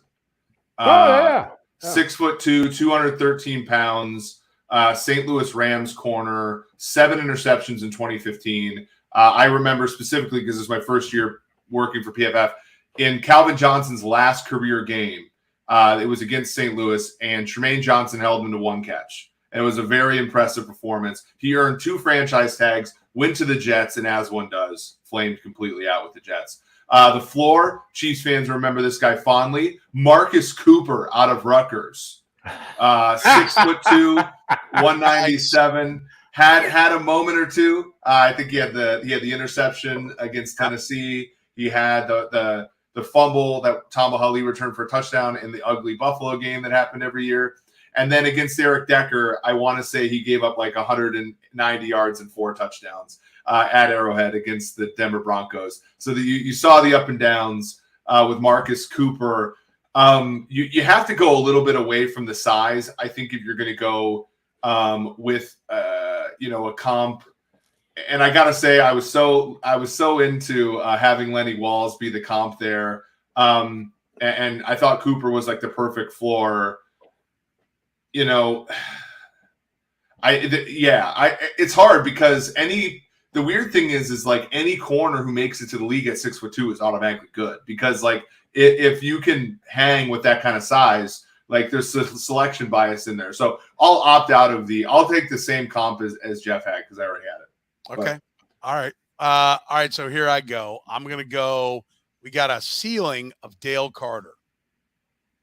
6'2", 213 pounds, St. Louis Rams corner, 7 interceptions in 2015. I remember specifically because it was my first year working for PFF. In Calvin Johnson's last career game, it was against St. Louis, and Tremaine Johnson held him to 1 catch. And it was a very impressive performance. He earned 2 franchise tags, went to the Jets, and as one does, flamed completely out with the Jets. The floor, Chiefs fans remember this guy fondly. Marcus Cooper out of Rutgers. 6'2", 197. Had a moment or two. I think he had the interception against Tennessee. He had the fumble that Tom Hulley returned for a touchdown in the ugly Buffalo game that happened every year. And then against Eric Decker, I want to say he gave up like 190 yards and 4 touchdowns at Arrowhead against the Denver Broncos. So you saw the up and downs with Marcus Cooper. You have to go a little bit away from the size. I think if you're going to go with a comp And I gotta say, I was so into having Lenny Walls be the comp there, and I thought Cooper was like the perfect floor. You know, it's hard because the weird thing is like any corner who makes it to the league at 6'2" is automatically good because like if you can hang with that kind of size, like there's a selection bias in there. So I'll opt out of I'll take the same comp as Jeff had because I already had it. Okay. All right. All right. So here I go. I'm going to go. We got a ceiling of Dale Carter,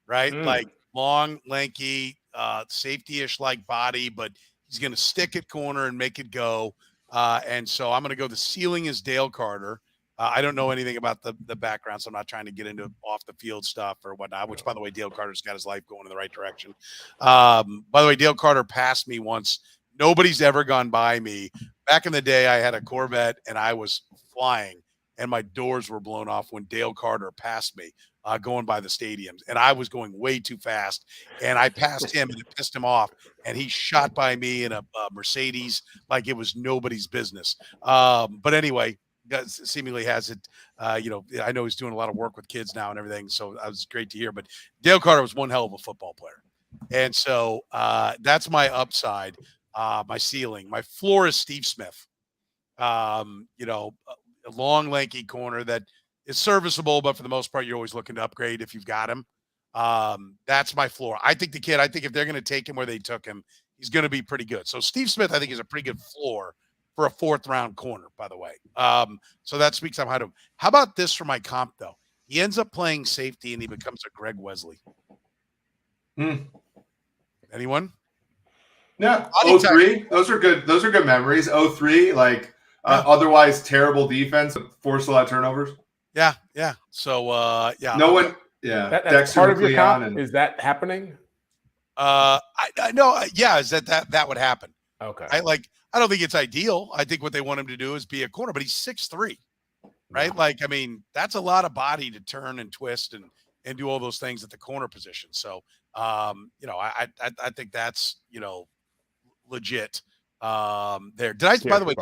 right? Like long, lanky, safety-ish like body, but he's going to stick at corner and make it go. And so I'm going to go. The ceiling is Dale Carter. I don't know anything about the background, so I'm not trying to get into off the field stuff or whatnot, which by the way, Dale Carter's got his life going in the right direction. By the way, Dale Carter passed me once. Nobody's ever gone by me. Back in the day, I had a Corvette and I was flying and my doors were blown off when Dale Carter passed me going by the stadiums. And I was going way too fast and I passed him and it pissed him off. And he shot by me in a Mercedes like it was nobody's business. But anyway, seemingly has it, I know he's doing a lot of work with kids now and everything. So that was great to hear. But Dale Carter was one hell of a football player. And so that's my upside. My ceiling, my floor is Steve Smith. A long, lanky corner that is serviceable, but for the most part, you're always looking to upgrade if you've got him. That's my floor. I think if they're going to take him where they took him, he's going to be pretty good. So Steve Smith, I think, is a pretty good floor for a 4th-round corner, by the way. So that speaks on how to. How about this for my comp, though? He ends up playing safety, and he becomes a Greg Wesley. Anyone? Yeah, 03. Those are good. Those are good memories. 03, like otherwise terrible defense, forced a lot of turnovers. Yeah. So no one. Yeah, that's part of your comp. Is that happening? I know. Yeah, is that would happen? Okay. I don't think it's ideal. I think what they want him to do is be a corner, but he's 6'3", right? Yeah. Like, I mean, that's a lot of body to turn and twist and do all those things at the corner position. So, I think that's legit there. By the way,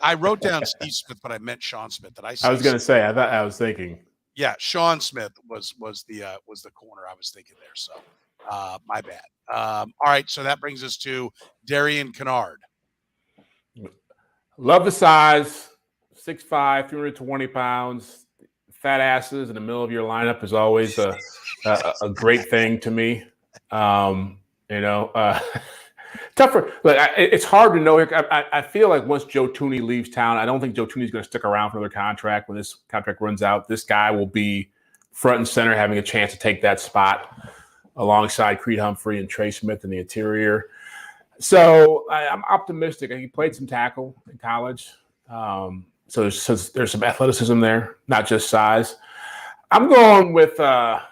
I wrote down Steve Smith, but I meant Sean Smith. I was going to say, I was thinking. Yeah, Sean Smith was the corner I was thinking there. So my bad. All right, so that brings us to Darian Kinnard. Love the size, 6'5", 320 pounds, fat asses in the middle of your lineup is always a great thing to me. Tougher. Look, it's hard to know. I feel like once Joe Thuney leaves town, I don't think Joe Thuney's going to stick around for another contract. When this contract runs out, this guy will be front and center, having a chance to take that spot alongside Creed Humphrey and Trey Smith in the interior. So I'm optimistic. He played some tackle in college, so there's some athleticism there, not just size. I'm going with a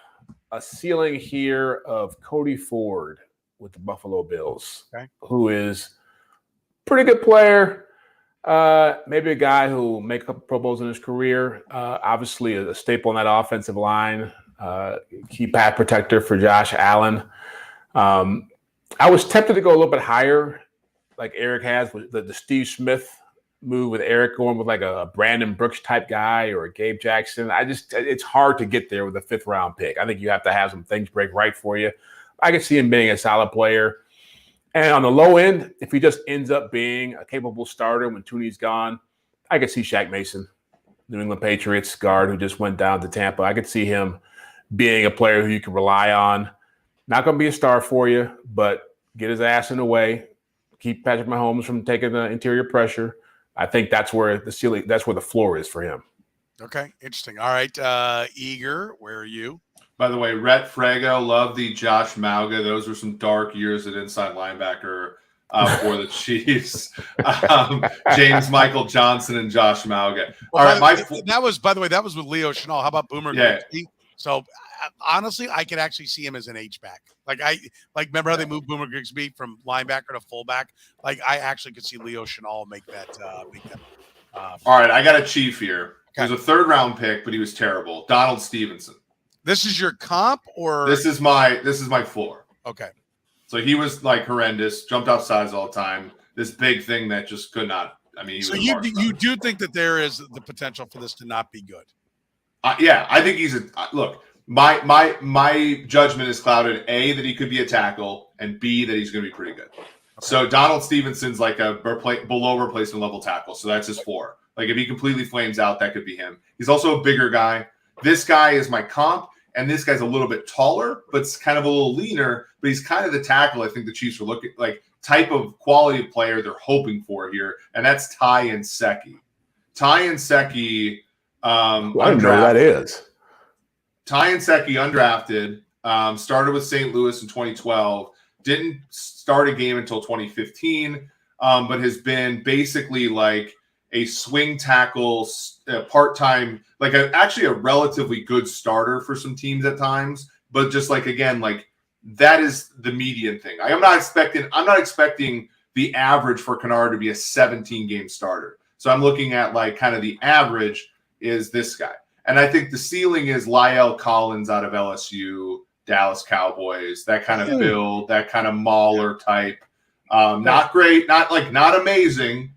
ceiling here of Cody Ford with the Buffalo Bills, who is a pretty good player, maybe a guy who will make a couple Pro Bowls in his career, obviously a staple in that offensive line, key pass protector for Josh Allen. I was tempted to go a little bit higher, like Eric has, with the Steve Smith move with Eric going with like a Brandon Brooks type guy or a Gabe Jackson. It's hard to get there with a 5th-round pick. I think you have to have some things break right for you. I can see him being a solid player. And on the low end, if he just ends up being a capable starter when Thuney's gone, I could see Shaq Mason, New England Patriots guard who just went down to Tampa. I could see him being a player who you can rely on. Not going to be a star for you, but get his ass in the way, keep Patrick Mahomes from taking the interior pressure. I think that's where the floor is for him. Okay, interesting. All right, Eager, where are you? By the way, Rhett Frago, love the Josh Mauga. Those were some dark years at inside linebacker for the Chiefs. James Michael Johnson and Josh Mauga. Well, all right, that was with Leo Chenal. How about Boomer Grigsby? So honestly, I could actually see him as an H-back. Remember how they moved Boomer Grigsby from linebacker to fullback? Like, I actually could see Leo Chenal make that. All right, I got a chief here. Okay. He was a 3rd-round pick, but he was terrible. Donald Stevenson. This is your comp, or this is my floor. Okay. So he was like horrendous, jumped off sides all the time. This big thing that just could not I mean, he So was a you marshmallow. do think that there is the potential for this to not be good? Yeah, I think he's a look. My judgment is clouded. A, that he could be a tackle, and B, that he's going to be pretty good. Okay. So Donald Stevenson's like a below replacement level tackle. So that's his floor. Like if he completely flames out, that could be him. He's also a bigger guy. This guy is my comp, and this guy's a little bit taller, but it's kind of a little leaner. But he's kind of the tackle I think the Chiefs are looking like type of quality of player they're hoping for here, and that's Ty Nsekhe. Ty Nsekhe. I don't know who that is. Ty Nsekhe, undrafted, started with St. Louis in 2012, didn't start a game until 2015, but has been basically like a swing tackle, part-time, like actually a relatively good starter for some teams at times, but just like, again, like that is the median thing. I'm not expecting the average for Kinnard to be a 17-game starter. So I'm looking at like kind of the average is this guy. And I think the ceiling is La'el Collins out of LSU, Dallas Cowboys, that kind of build, that kind of mauler type. Not great, not amazing,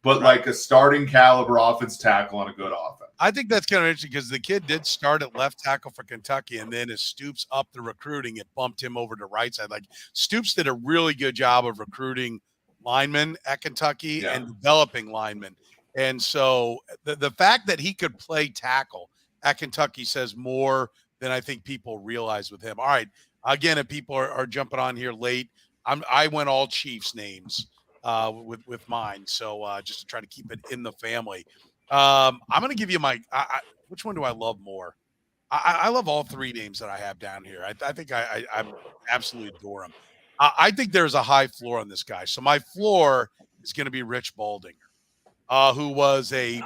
but like a starting caliber offense tackle on a good offense. I think that's kind of interesting because the kid did start at left tackle for Kentucky, and then as Stoops upped the recruiting, it bumped him over to right side. Like Stoops did a really good job of recruiting linemen at Kentucky and developing linemen. And so the fact that he could play tackle at Kentucky says more than I think people realize with him. All right. Again, if people are jumping on here late, I went all Chiefs names with mine. So just to try to keep it in the family. I'm going to give you my which one do I love more? I love all three names that I have down here. I think I absolutely adore them. I think there's a high floor on this guy. So my floor is going to be Rich Baldinger, who was a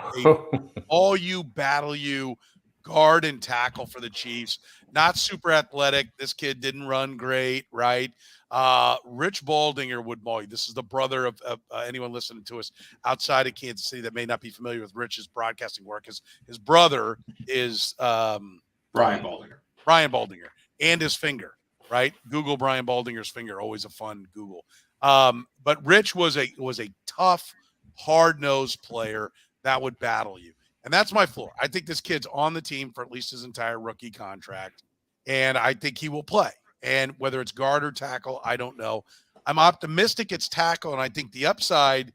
all you battle you guard and tackle for the Chiefs. Not super athletic. This kid didn't run great, right? Rich Baldinger would maul you. This is the brother of anyone listening to us outside of Kansas City that may not be familiar with Rich's broadcasting work. His brother is Bryan Baldinger. Bryan Baldinger and his finger, right? Google Bryan Baldinger's finger. Always a fun Google. But Rich was a tough, hard-nosed player that would battle you. And that's my floor. I think this kid's on the team for at least his entire rookie contract, and I think he will play. And whether it's guard or tackle, I don't know. I'm optimistic it's tackle, and I think the upside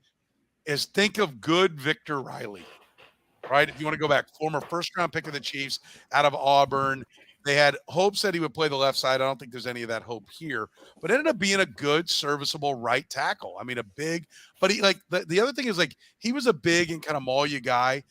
is think of good Victor Riley, right? If you want to go back, former first-round pick of the Chiefs out of Auburn. They had hopes that he would play the left side. I don't think there's any of that hope here, but ended up being a good, serviceable right tackle. I mean, a big – but he like the other thing is like he was a big and kind of maul you guy.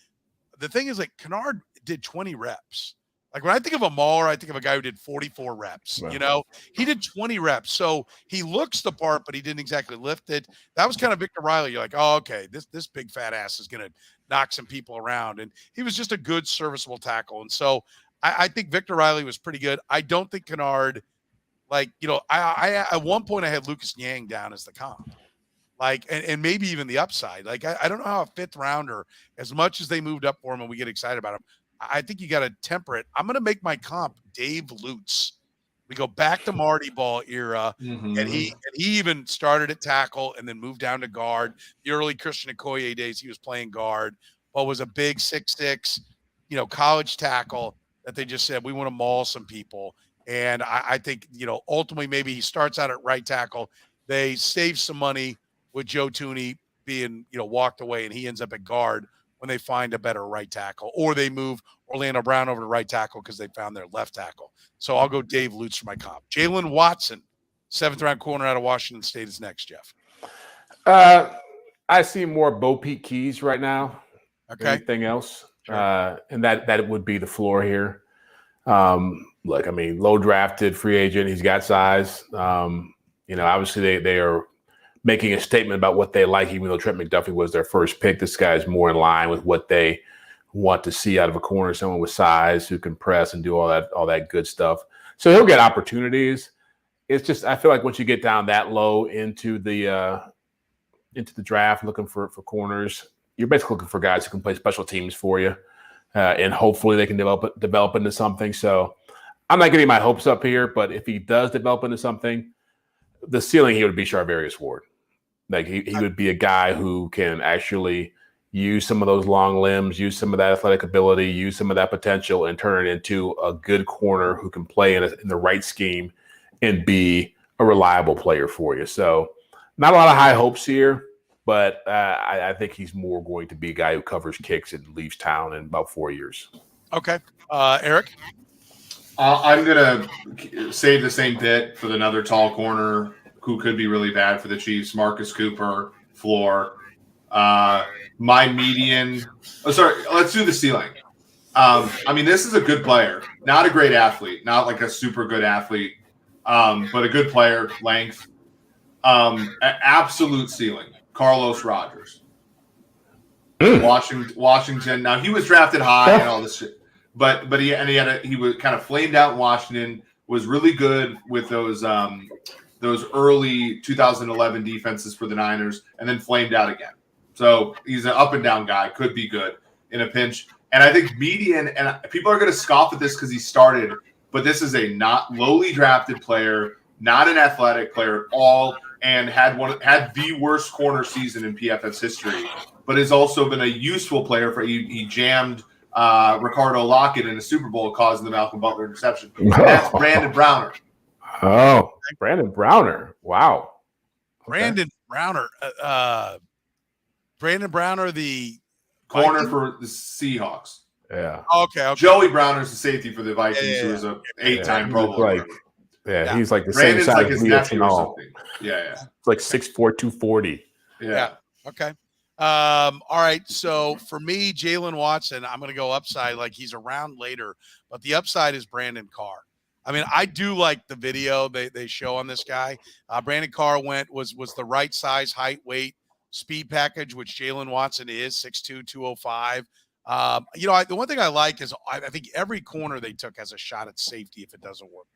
The thing is, like, Kinnard did 20 reps. Like, when I think of a mauler, I think of a guy who did 44 reps. Wow. You know, he did 20 reps. So he looks the part, but he didn't exactly lift it. That was kind of Victor Riley. You're like, oh, okay, this big fat ass is going to knock some people around. And he was just a good, serviceable tackle. And so I think Victor Riley was pretty good. I don't think Kinnard, like, you know, I at one point I had Lucas Yang down as the comp. Like, and maybe even the upside. Like, I don't know how a fifth rounder, as much as they moved up for him and we get excited about him, I think you got to temper it. I'm going to make my comp Dave Lutz. We go back to Marty Ball era, and he even started at tackle and then moved down to guard. The early Christian Okoye days, he was playing guard, but was a big 6'6", you know, college tackle that they just said, we want to maul some people. And I think, you know, ultimately maybe he starts out at right tackle. They save some money with Joe Thuney being, you know, walked away, and he ends up at guard when they find a better right tackle, or they move Orlando Brown over to right tackle because they found their left tackle. So I'll go Dave Lutz for my comp. Jaylen Watson, 7th-round corner out of Washington State is next, Jeff. I see more Bo Peep Keys right now. Okay. Anything else? Sure. And that would be the floor here. Look, I mean, low drafted free agent. He's got size. You know, obviously they are making a statement about what they like, even though Trent McDuffie was their first pick. This guy is more in line with what they want to see out of a corner, someone with size who can press and do all that good stuff. So he'll get opportunities. It's just, I feel like once you get down that low into the draft, looking for corners, you're basically looking for guys who can play special teams for you, and hopefully they can develop into something. So I'm not getting my hopes up here, but if he does develop into something, the ceiling here would be Charvarius Ward. Like he would be a guy who can actually use some of those long limbs, use some of that athletic ability, use some of that potential, and turn it into a good corner who can play in the right scheme and be a reliable player for you. So not a lot of high hopes here, but I think he's more going to be a guy who covers kicks and leaves town in about 4 years. Okay. Eric? I'm going to save the same bit for another tall corner who could be really bad for the Chiefs, Marcus Cooper, floor. My median – let's do the ceiling. I mean, this is a good player, not a great athlete, not like a super good athlete, but a good player, length. Absolute ceiling, Carlos Rogers. Washington. Now, he was drafted high and all this shit. But he was kind of flamed out in Washington, was really good with those early 2011 defenses for the Niners, and then flamed out again. So he's an up and down guy, could be good in a pinch. And I think median, and people are going to scoff at this because he started, but this is a not lowly drafted player, not an athletic player at all, and had the worst corner season in PFF's history, but has also been a useful player for he jammed Ricardo Lockett in a Super Bowl, causing the Malcolm Butler interception. That's Brandon Browner. Oh, Brandon Browner. Wow. Brandon Browner. Brandon Browner, the corner Viking? for the Seahawks. Yeah. Okay. Joey Browner's the safety for the Vikings, who was an 8-time Pro Bowler. He's like the Brandon's same size like his as nephew or Chenal. something. Yeah. It's like 6'4", 240. Yeah. Okay. All right. So for me, Jaylen Watson, I'm going to go upside. Like he's around later, but the upside is Brandon Carr. I mean, I do like the video they show on this guy. Brandon Carr was the right size, height, weight, speed package, which Jaylen Watson is 6'2", 205. The one thing I like is I think every corner they took has a shot at safety if it doesn't work.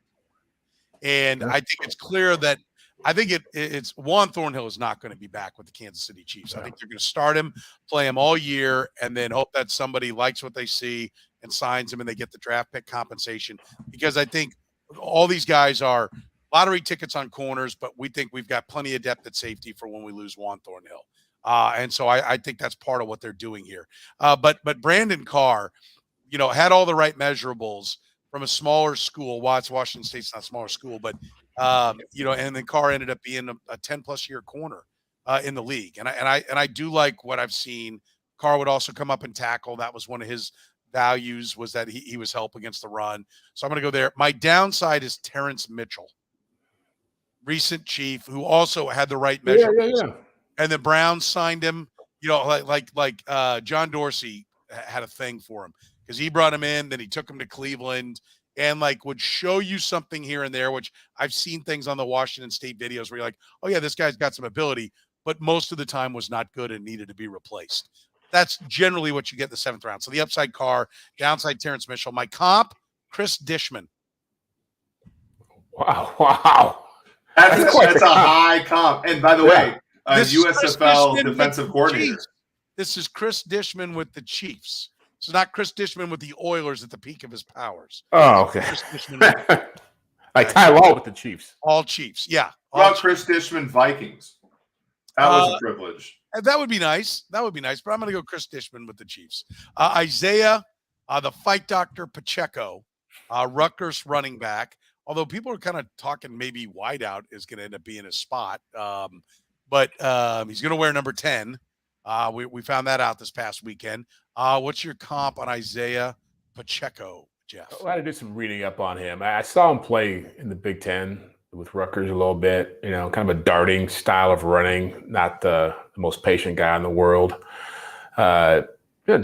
And I think it's clear that I think it's Juan Thornhill is not going to be back with the Kansas City Chiefs. I think they're going to start him, play him all year, and then hope that somebody likes what they see and signs him and they get the draft pick compensation. Because I think all these guys are lottery tickets on corners, but we think we've got plenty of depth at safety for when we lose Juan Thornhill. And so I think that's part of what they're doing here. But Brandon Carr, had all the right measurables from a smaller school. Washington State's not a smaller school, but and then Carr ended up being a 10+ year corner in the league. And I do like what I've seen. Carr would also come up and tackle. That was one of his values, was that he was help against the run. So I'm going to go there. My downside is Terrence Mitchell, recent Chief, who also had the right measurements. Yeah. And the Browns signed him, like John Dorsey had a thing for him because he brought him in, then he took him to Cleveland and would show you something here and there, which I've seen things on the Washington State videos where you're like, oh yeah, this guy's got some ability, but most of the time was not good and needed to be replaced. That's generally what you get in the 7th round. So the upside Carr, downside Terrence Mitchell. My comp, Chris Dishman. Wow. That's a high comp. And by the way, USFL defensive coordinator. This is Chris Dishman with the Chiefs. This is not Chris Dishman with the Oilers at the peak of his powers. Oh, okay. Like Ty Law with the Chiefs. All Chiefs, yeah. Chris Dishman Vikings. That was a privilege. That would be nice. But I'm going to go Chris Dishman with the Chiefs. Isaih, the fight doctor Pacheco, Rutgers running back. Although people are kind of talking maybe wideout is going to end up being a spot. But he's going to wear number 10. We found that out this past weekend. What's your comp on Isaih Pacheco, Jeff? I had to do some reading up on him. I saw him play in the Big Ten with Rutgers a little bit, kind of a darting style of running, not the most patient guy in the world.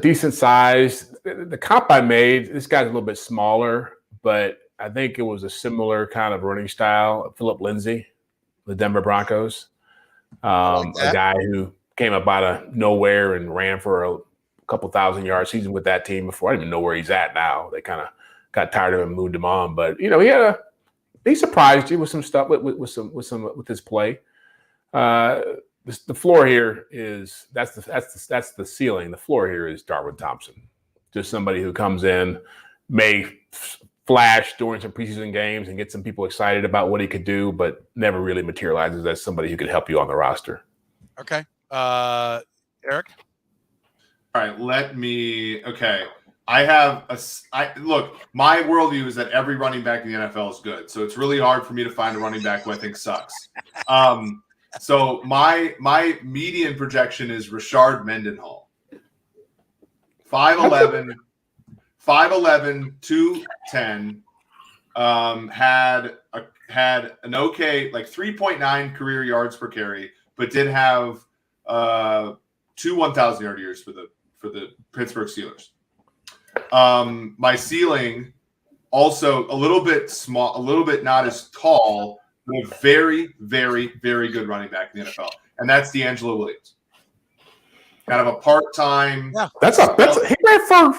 Decent size. The comp I made, this guy's a little bit smaller, but I think it was a similar kind of running style of Philip Lindsay, the Denver Broncos. A guy who came up out of nowhere and ran for a couple 1,000-yard season with that team before. I don't even know where he's at now. They kind of got tired of him and moved him on. But he surprised you with some stuff with his play. The floor here is that's the ceiling. The floor here is Darwin Thompson, just somebody who comes in, may flash during some preseason games and get some people excited about what he could do, but never really materializes as somebody who could help you on the roster. Okay. Eric? All right, okay. Look, my worldview is that every running back in the NFL is good. So it's really hard for me to find a running back who I think sucks. So my median projection is Rashard Mendenhall. 5'11", 210, had an okay, like 3.9 career yards per carry, but did have 2 1,000-yard years for the Pittsburgh Steelers. My ceiling also a little bit small, a little bit not as tall, but a very, very, very good running back in the NFL, and that's D'Angelo Williams. Kind of a part-time. Yeah, that's he ran for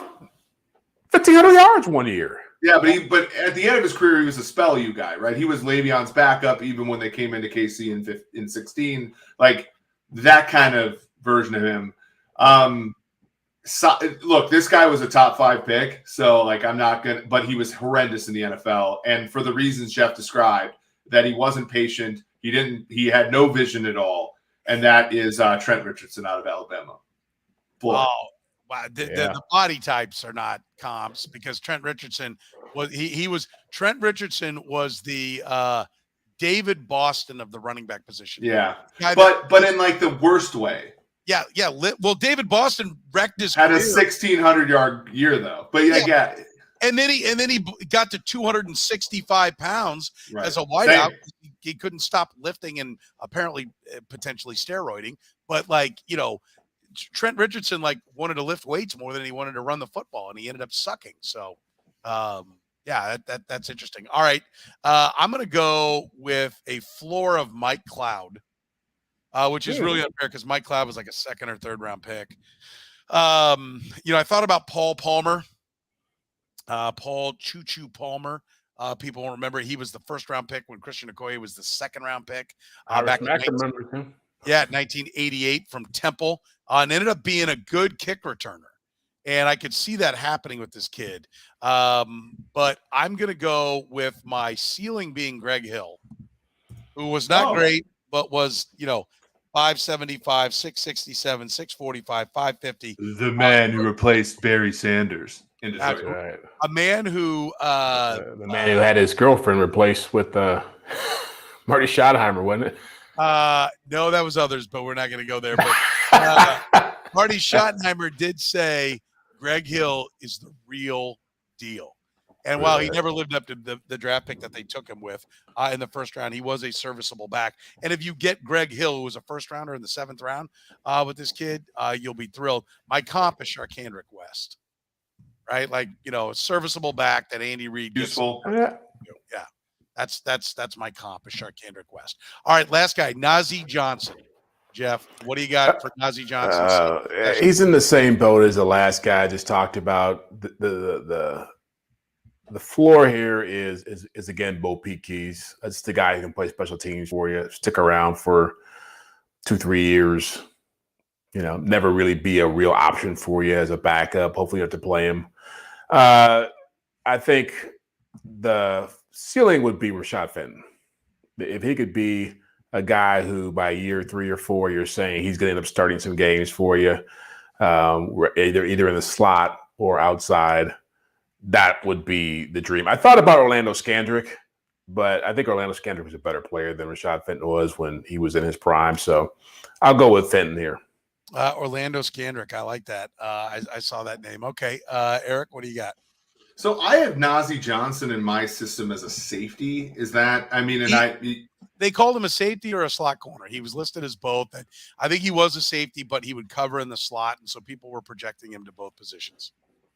1,500 yards one year. Yeah, but at the end of his career, he was a spell you guy, right? He was Le'Veon's backup even when they came into KC in 16, like that kind of version of him. So, look, this guy was a top 5 pick, so like I'm not gonna, but he was horrendous in the NFL, and for the reasons Jeff described, that he wasn't patient, he had no vision at all, and that is Trent Richardson out of Alabama. Boy. Oh, wow. The body types are not comps because Trent Richardson was Trent Richardson was the David Boston of the running back position. Yeah, but in like the worst way. Yeah. Well, David Boston wrecked his had career. A 1,600-yard year though, but yeah. And then he got to 265 pounds as a wideout. Same. He couldn't stop lifting and apparently potentially steroiding. But like, Trent Richardson like wanted to lift weights more than he wanted to run the football, and he ended up sucking. So, that's interesting. All right, I'm going to go with a floor of Mike Cloud, which is really unfair because Mike Cloud was like a 2nd or 3rd round pick. I thought about Paul Palmer. Paul Choo Palmer. People will remember he was the 1st round pick when Christian Okoye was the 2nd round pick. Back in 1988 from Temple, and ended up being a good kick returner. And I could see that happening with this kid. But I'm going to go with my ceiling being Greg Hill, who was not great, but was, 575, 667, 645, 550. The man who replaced Barry Sanders. Right. A man who the man who had his girlfriend replaced with Marty Schottenheimer, wasn't it? No, that was others, but we're not going to go there. But Marty Schottenheimer did say Greg Hill is the real deal. And while he never lived up to the draft pick that they took him with in the 1st round, he was a serviceable back. And if you get Greg Hill, who was a 1st rounder in the 7th round with this kid, you'll be thrilled. My comp is Sharkhandrick West. Right, like a serviceable back that Andy Reid useful. Yeah, that's my comp, is Sharkhandrick West. All right, last guy, Nazeeh Johnson. Jeff, what do you got for Nazeeh Johnson? He's in the same boat as the last guy I just talked about. The floor here is again Bo Peakeys. That's the guy who can play special teams for you, stick around for 2-3 years. Never really be a real option for you as a backup. Hopefully you have to play him. I think the ceiling would be Rashad Fenton. If he could be a guy who by year 3 or 4, you're saying he's going to end up starting some games for you, either in the slot or outside, that would be the dream. I thought about Orlando Scandrick, but I think Orlando Scandrick was a better player than Rashad Fenton was when he was in his prime. So I'll go with Fenton here. Orlando Scandrick. I like that. I saw that name. Okay. Eric, what do you got? So I have Nazeeh Johnson in my system as a safety. Is that, they called him a safety or a slot corner. He was listed as both. I think he was a safety, but he would cover in the slot. And so people were projecting him to both positions.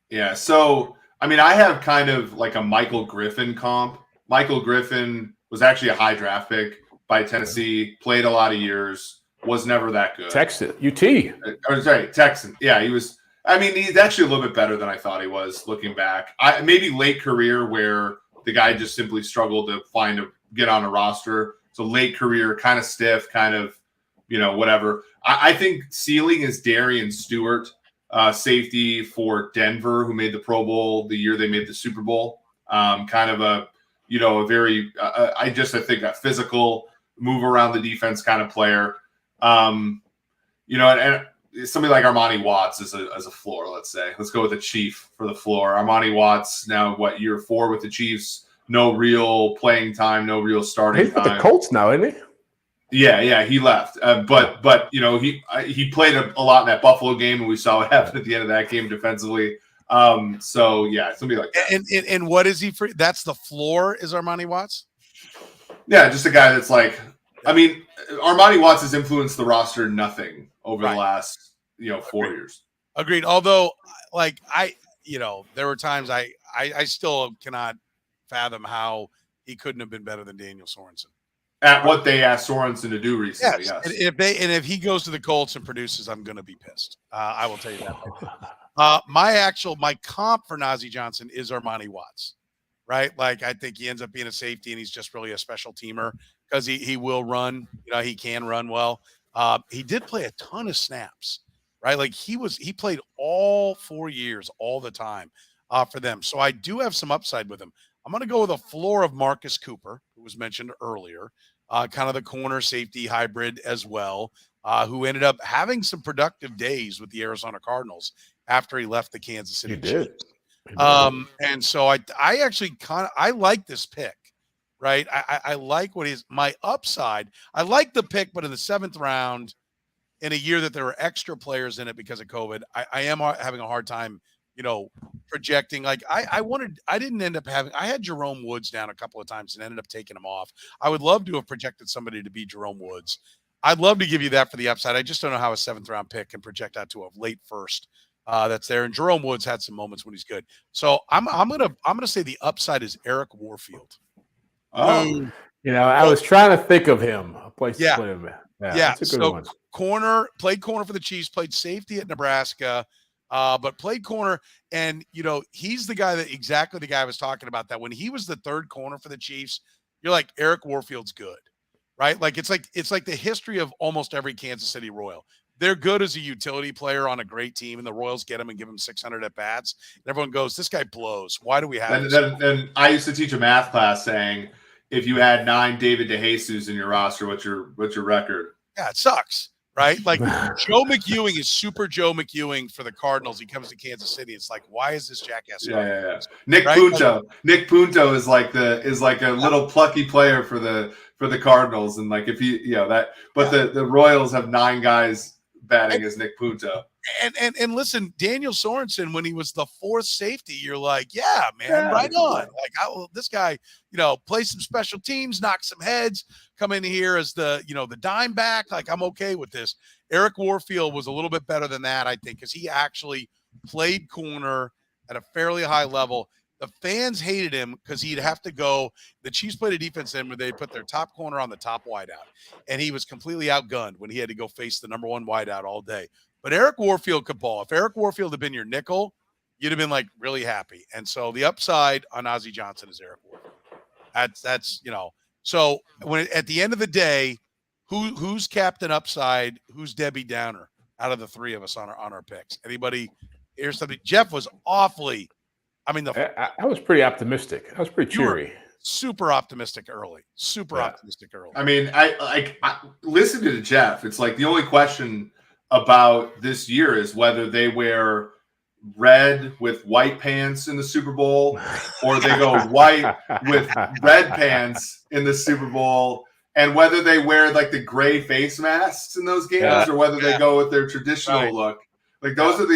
Yeah. So, I have kind of like a Michael Griffin comp. Michael Griffin was actually a high draft pick by Tennessee, played a lot of years. Was never that good. Texas, UT. Sorry, Texan. Yeah, he was. He's actually a little bit better than I thought he was looking back. Maybe late career where the guy just simply struggled to get on a roster. So late career, kind of stiff, kind of, whatever. I think ceiling is Darian Stewart, safety for Denver, who made the Pro Bowl the year they made the Super Bowl. Kind of a very, I think a physical, move around the defense kind of player. and somebody like Armani Watts as a floor, let's say. Let's go with the Chief for the floor. Armani Watts, now year 4 with the Chiefs, no real playing time, no real starting He's time. with the Colts now, isn't he? Yeah, he left. But he played a lot in that Buffalo game, and we saw what happened at the end of that game defensively. So yeah, somebody like that. And what is he for? That's the floor is Armani Watts? Yeah, just a guy that's like, I mean, Armani Watts has influenced the roster nothing over the last 4 years. Agreed. Although, like there were times I still cannot fathom how he couldn't have been better than Daniel Sorensen. At what they asked Sorensen to do recently, yes. And if he goes to the Colts and produces, I'm going to be pissed. I will tell you that. My comp for Nazeeh Johnson is Armani Watts, right? Like I think he ends up being a safety, and he's just really a special teamer because he will run. He can run well. He did play a ton of snaps, right? Like he played all 4 years, all the time for them. So I do have some upside with him. I'm going to go with a floor of Marcus Cooper, who was mentioned earlier, kind of the corner safety hybrid as well, who ended up having some productive days with the Arizona Cardinals after he left the Kansas City Chiefs. And so I actually I like this pick, right? I like what is my upside. I like the pick, but in the 7th round, in a year that there were extra players in it because of COVID, I am having a hard time projecting. Like I didn't end up having, I had Jerome Woods down a couple of times and ended up taking him off. I would love to have projected somebody to be Jerome Woods. I'd love to give you that for the upside. I just don't know how a 7th round pick can project out to a late first that's there. And Jerome Woods had some moments when he's good. So I'm gonna say the upside is Eric Warfield. Oh, I was trying to think of him. A place to put him. Yeah. That's a good one. Played corner for the Chiefs, played safety at Nebraska. But played corner, and he's the guy exactly the guy I was talking about, that when he was the 3rd corner for the Chiefs, you're like, Eric Warfield's good, right? Like it's like the history of almost every Kansas City Royal. They're good as a utility player on a great team, and the Royals get him and give him 600 at bats, and everyone goes, "This guy blows. Why do we have?" And I used to teach a math class saying, if you had 9 David DeJesus in your roster, what's your record? Yeah, it sucks. Right? Like Joe McEwing is super Joe McEwing for the Cardinals. He comes to Kansas City. It's like, why is this jackass? Yeah. Nick Punto. Nick Punto is like a little plucky player for the Cardinals. And like, if the Royals have 9 guys batting as Nick Punto. And listen, Daniel Sorensen, when he was the 4th safety, you're like, yeah, man, right on. Like, this guy, play some special teams, knock some heads, come in here as the dime back. Like, I'm okay with this. Eric Warfield was a little bit better than that, I think, because he actually played corner at a fairly high level. The fans hated him because he'd have to go. The Chiefs played a defense in where they put their top corner on the top wideout, and he was completely outgunned when he had to go face the number 1 wideout all day. But Eric Warfield could ball. If Eric Warfield had been your nickel, you'd have been like really happy. And so the upside on Nazeeh Johnson is Eric Warfield. That's So when at the end of the day, who's captain upside? Who's Debbie Downer out of the 3 of us on our picks? Anybody? Here's something. Jeff was awfully. I mean, I was pretty optimistic. I was pretty cheery. Super optimistic early. I mean, I listened to Jeff. It's like the only question about this year is whether they wear red with white pants in the Super Bowl, or they go white with red pants in the Super Bowl, and whether they wear like the gray face masks in those games, or whether they go with their traditional look. Like those are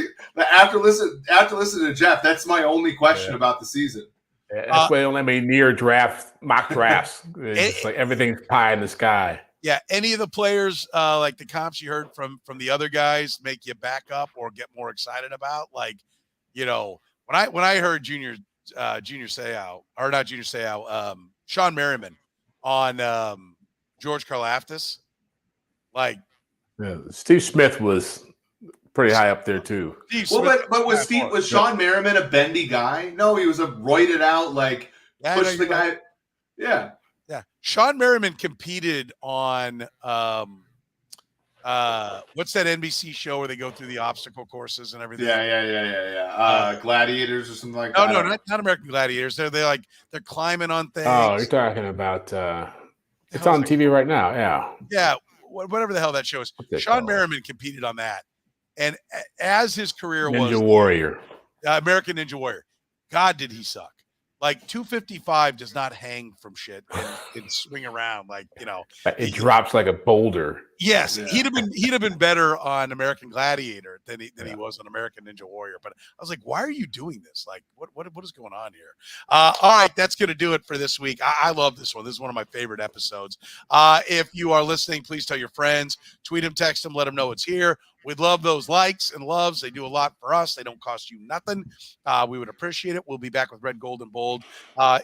after listening to Jeff, that's my only question about the season. That's why they don't let me near mock drafts. It's like everything's pie in the sky. Yeah, any of the players like the comps you heard from the other guys make you back up or get more excited about? Like, when I heard Junior Seau, or not Junior Seau, Sean Merriman on George Karlaftis, like Steve Smith was pretty high up there too. But was Sean Merriman a bendy guy? No, he was a roided out push the guy. Yeah. Yeah, Sean Merriman competed on what's that NBC show where they go through the obstacle courses and everything? Yeah. Gladiators or something like that. No, not American Gladiators. They're climbing on things. Oh, you're talking about it's on TV right now. Yeah. Yeah. whatever the hell that show is. What they Sean call it. Merriman competed on that, and as his career Ninja was Warrior. American Ninja Warrior, God, did he suck? Like 255 does not hang from shit and swing around like, you know. It drops like a boulder. Yes, Yeah. he'd have been better on American Gladiator than he was on American Ninja Warrior. But I was like, why are you doing this? Like, what is going on here? All right, that's going to do it for this week. I love this one. This is one of my favorite episodes. If you are listening, please tell your friends, tweet them, text them, let them know it's here. We'd love those likes and loves. They do a lot for us. They don't cost you nothing. We would appreciate it. We'll be back with Red, Gold, and Bold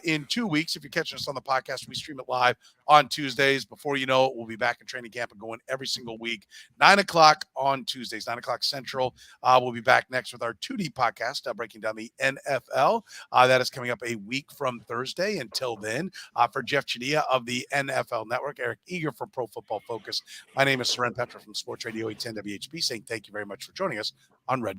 in 2 weeks. If you're catching us on the podcast, we stream it live on Tuesdays. Before you know it, we'll be back in training camp and going every single week. 9 o'clock on Tuesdays, 9 o'clock Central. We'll be back next with our 2D podcast, breaking down the NFL. That is coming up a week from Thursday. Until then, for Jeff Chadiha of the NFL Network, Eric Eager from Pro Football Focus, my name is Soren Petro from Sports Radio 810 WHB, saying thank you very much for joining us on Red.